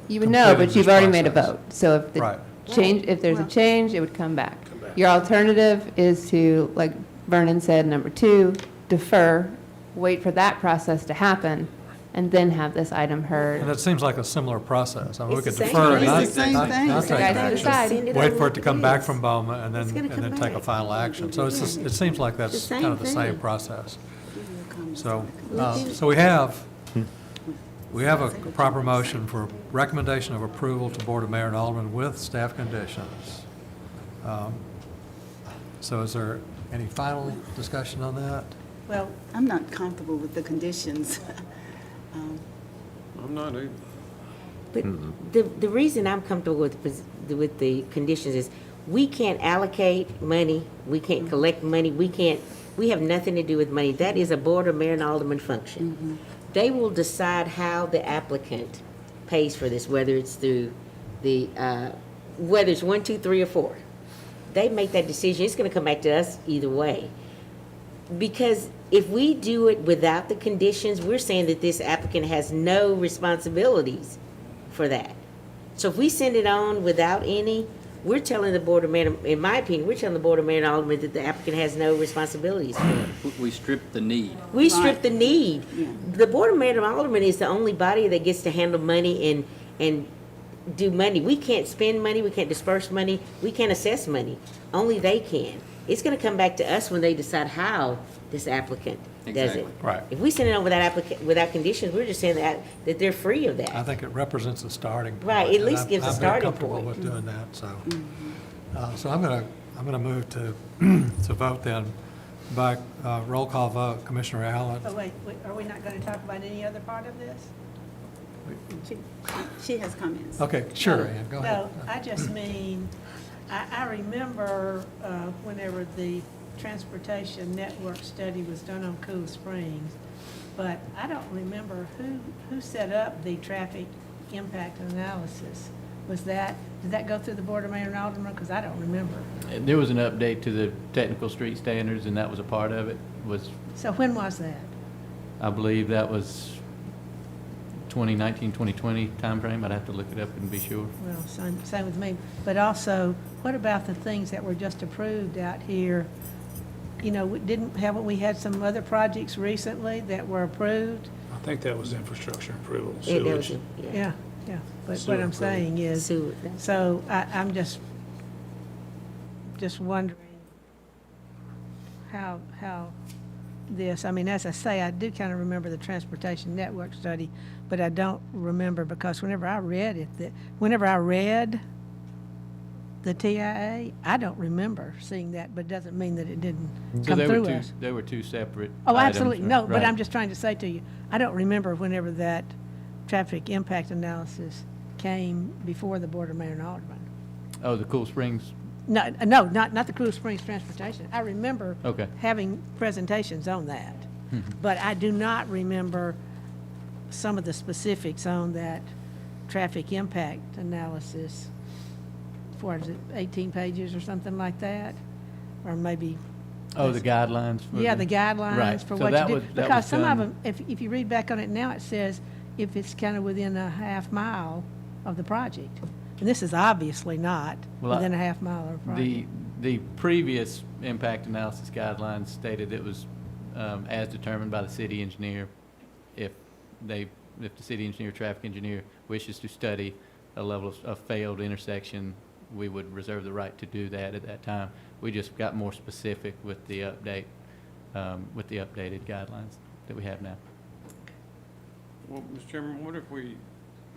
You would know, but Completing you've this already made a process. vote. So if the Right. change, if there's a Well- change, it would come back. Come back. Your alternative is to, like Vernon said, number two, defer, wait for that process to happen, and then have this item and heard. it seems like a similar process. I mean, we It's could the same defer, thing. not, It's the same not thing. not You take guys action. decide. Send it Wait on for it like to come back is. from BOMA and It's then, gonna and then come take a back. final action. So it's, it seems like that's It's the kind of the same same thing. process. So, We do- so we have a proper motion for recommendation of approval to Board of Mayor and Alderman with staff conditions. So is there any final discussion on that? Well, I'm not comfortable with the conditions. I'm not either. But the reason I'm comfortable with the conditions is, we can't allocate money, we can't collect money, we have nothing to do with money. That is a Board of Mayor and Alderman function. They will decide how the applicant pays for this, whether it's through the, whether it's 1, 2, 3, or 4. They make that decision. It's gonna come back to us either way. Because if we do it without the conditions, we're saying that this applicant has no responsibilities for that. So if we send it on without any, we're telling the Board of Mayor, in my opinion, we're telling the Board of Mayor and Alderman that the applicant has no responsibilities for it. We strip the need. We strip the need. Yeah. The Board of Mayor and Alderman is the only body that gets to handle money and do money. We can't spend money, we can't disperse money, we can't assess money. Only they can. It's gonna come back to us when they decide how this applicant does it. Exactly. Right. If we send it on without conditions, we're just saying that they're free of I that. think it represents a starting point. Right, at and least I'm- gives a I'm very starting comfortable point. with doing that, so. So I'm gonna move to, to vote then by roll call vote. Commissioner Allen? oh, wait, are we not going to talk about any other part of this? She has comments. Okay, sure, Ann, go ahead. No, I just mean, I remember whenever the transportation network study was done on Cool Springs, but I don't remember who set up the traffic impact analysis. Did that go through the Board of Mayor and Alderman? Because I don't remember. There was an update to the technical street standards, and that was a part of it, was, So when was that? I believe that was 2019, 2020 timeframe. I'd have to look it up and be sure. Well, same with me. But also, what about the things that were just approved out here? You know, haven't we had some other projects recently that were approved? I think that was infrastructure approval, It sewage. does, Yeah, yeah. But Sewer what I'm approval. saying is, Sewer. so I'm just wondering how this, I mean, as I say, I do kind of remember the transportation network study, but I don't remember, because whenever I read the TIA, I don't remember seeing that, but it doesn't mean that it didn't So come they were through two, us. they were two separate Oh, items, absolutely, no, but right. I'm just trying to say to you, I don't remember whenever that traffic impact analysis came before the Board of Mayor and Alderman. Oh, the Cool Springs, No, not the Cool Springs Transportation. I remember okay. having presentations on that, but I do not remember some of the specifics on that traffic impact analysis. What is it, 18 pages or something like that? Or maybe Oh, the guidelines for Yeah, the- the guidelines right. for So what that you was- do. that Because was some of done- them, if you read back on it now, it says if it's kind of within a half mile of the project. And this is obviously not Well, I- within a half mile of the project. The previous impact analysis guidelines stated it was as determined by the city engineer. If the city engineer, traffic engineer wishes to study a level of failed intersection, we would reserve the right to do that at that time. We just got more specific with the update, with the updated guidelines that we have now. Well, Mr. Chairman, what if we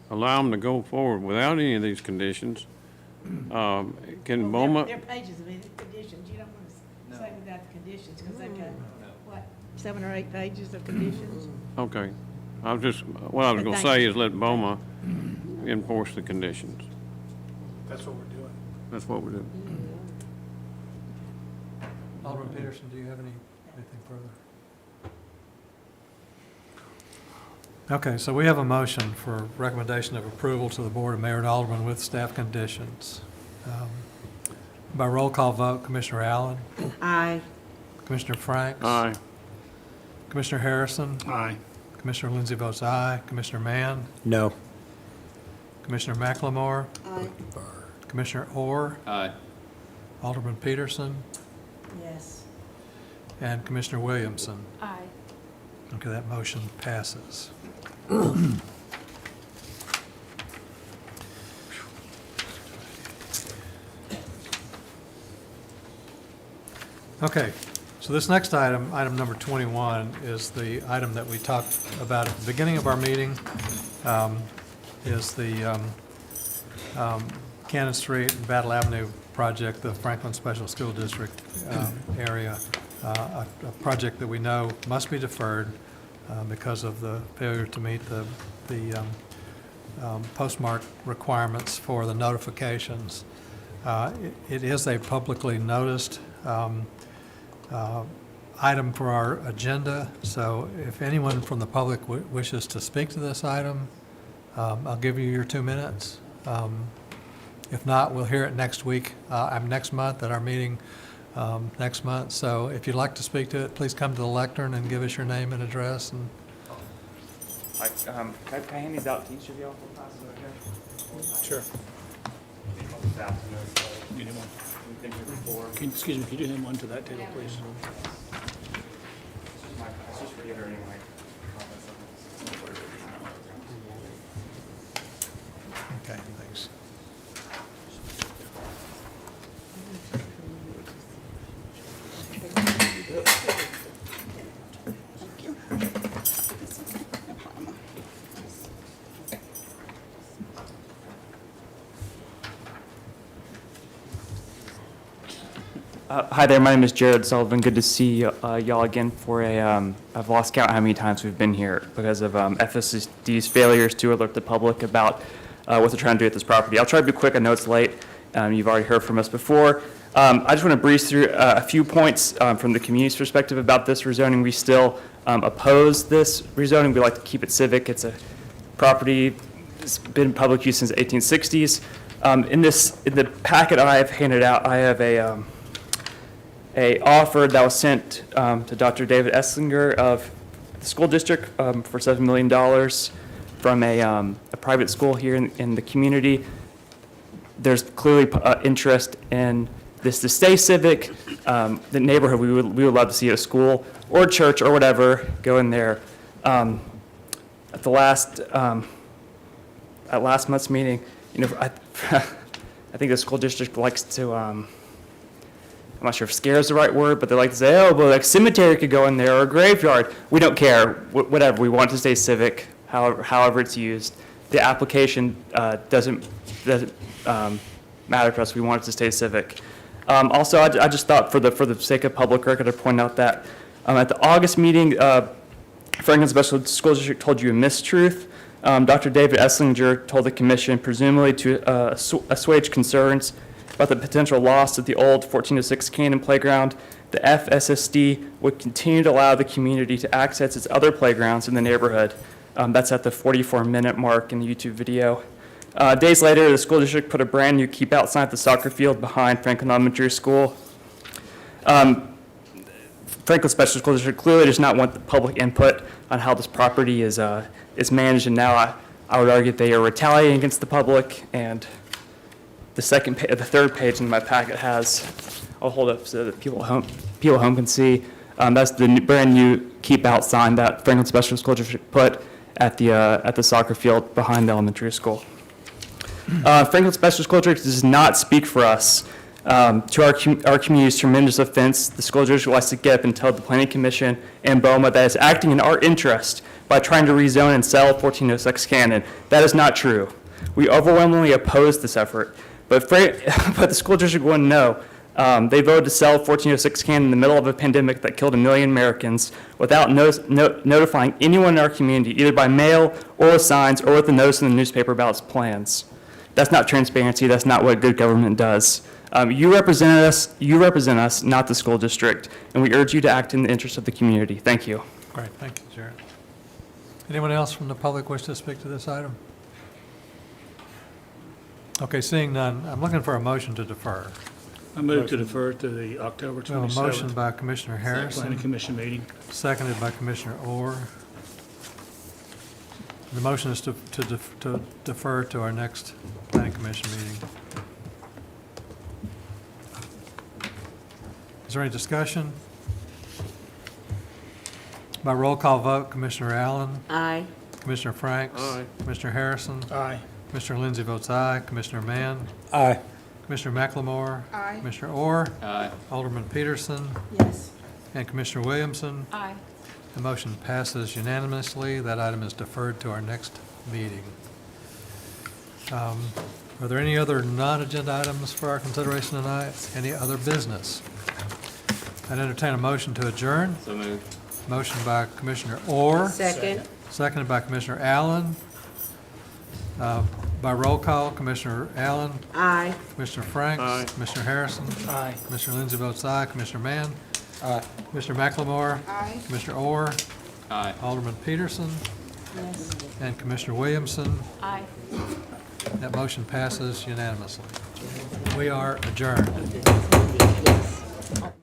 allow them to go forward without any of these conditions? Can Boma, There are pages of conditions. You don't want to say without the conditions because they got, what, 7 or 8 pages of conditions? okay, what I was gonna say is let Boma enforce the conditions. That's what we're doing. That's what we're doing. Alderman Peterson, do you have anything further? Okay, so we have a motion for recommendation of approval to the Board of Mayor and Aldermen with staff conditions. By roll call vote, Commissioner Allen, Aye. Commissioner Franks. Aye. Commissioner Harrison, Aye. Commissioner Lindsey votes aye. Commissioner Mann, No. Commissioner McLemore, Aye. Commissioner Orr, Aye. Alderman Peterson, Yes. and Commissioner Williamson. Aye. Okay, that motion passes. Okay, so this next item, item number 21, is the item that we talked about at the beginning of our meeting, is the Cannon Street and Battle Avenue project, the Franklin Special School District area, a project that we know must be deferred because of the failure to meet the postmark requirements for the notifications. It is a publicly noticed item for our agenda, so if anyone from the public wishes to speak to this item, I'll give you your 2 minutes. If not, we'll hear it next week, next month at our meeting next month. So if you'd like to speak to it, please come to the lectern and give us your name and address. And Can I hand these out to each of y'all? Sure. Excuse me, could you hand one to that table, please? Okay, thanks. Hi there, my name is Jared Sullivan. Good to see y'all again for I've lost count how many times we've been here because of FSSD's failures to alert the public about what they're trying to do at this property. I'll try to be quick. I know it's late. You've already heard from us before. I just want to breeze through a few points from the community's perspective about this rezoning. We still oppose this rezoning. We like to keep it civic. It's a property that's been in public use since the 1860s. In the packet I have handed out, I have a offer that was sent to Dr. David Esslinger of the school district for $7 million from a private school here in the community. There's clearly interest in this to stay civic. The neighborhood, we would love to see a school or church or whatever go in there. At last month's meeting, I think the school district likes to. I'm not sure if scare is the right word, but they like to say, oh, well, like cemetery could go in there or a graveyard. We don't care, whatever. We want it to stay civic, however it's used. The application doesn't matter to us. We want it to stay civic. Also, I just thought for the sake of public record, I'd point out that at the August meeting, Franklin Special School District told you a mistruth. Dr. David Esslinger told the commission, presumably to assuage concerns about the potential loss of the old 1406 Cannon playground, the FSSD would continue to allow the community to access its other playgrounds in the neighborhood. That's at the 44-minute mark in the YouTube video. Days later, the school district put a brand new keep out sign at the soccer field behind Franklin Elementary School. Franklin Special School District clearly does not want the public input on how this property is managed, and now I would argue they are retaliating against the public. And the third page in my packet has, I'll hold up so that people at home can see. That's the brand new keep out sign that Franklin Special School District put at the soccer field behind the elementary school. Franklin Special School District does not speak for us. To our community's tremendous offense, the school district wants to get up and tell the Planning Commission and BOMA that it's acting in our interest by trying to rezone and sell 1406 Cannon. That is not true. We overwhelmingly oppose this effort, but the school district wouldn't know. They voted to sell 1406 Cannon in the middle of a pandemic that killed 1 million Americans without notifying anyone in our community, either by mail or with signs or with a notice in the newspaper about its plans. That's not transparency. That's not what good government does. You represent us, not the school district, and we urge you to act in the interest of the community. Thank you. Great, thank you, Jared. Anyone else from the public wish to speak to this item? Okay, seeing none, I'm looking for a motion to defer. I move to defer to the October We have a motion 27th by Commissioner Harrison, Planning Commission meeting. seconded by Commissioner Orr. The motion is to defer to our next Planning Commission meeting. Is there any discussion? By roll call vote, Commissioner Allen, Aye. Commissioner Franks. Aye. Commissioner Harrison. Aye. Commissioner Lindsey votes aye. Commissioner Mann. Aye. Commissioner McLemore. Aye. Commissioner Orr. Aye. Alderman Peterson. Yes. And Commissioner Williamson. Aye. The motion passes unanimously. That item is deferred to our next meeting. Are there any other non-agenda items for our consideration tonight? Any other business? I'd entertain a motion to adjourn. So moved. Motion by Commissioner Orr. Second. Seconded by Commissioner Allen. By roll call, Commissioner Allen. Aye. Commissioner Franks. Aye. Commissioner Harrison. Aye. Commissioner Lindsey votes aye. Commissioner Mann. Aye. Commissioner McLemore. Aye. Commissioner Orr. Aye. Alderman Peterson. Yes. And Commissioner Williamson. Aye. That motion passes unanimously. We are adjourned. Yes.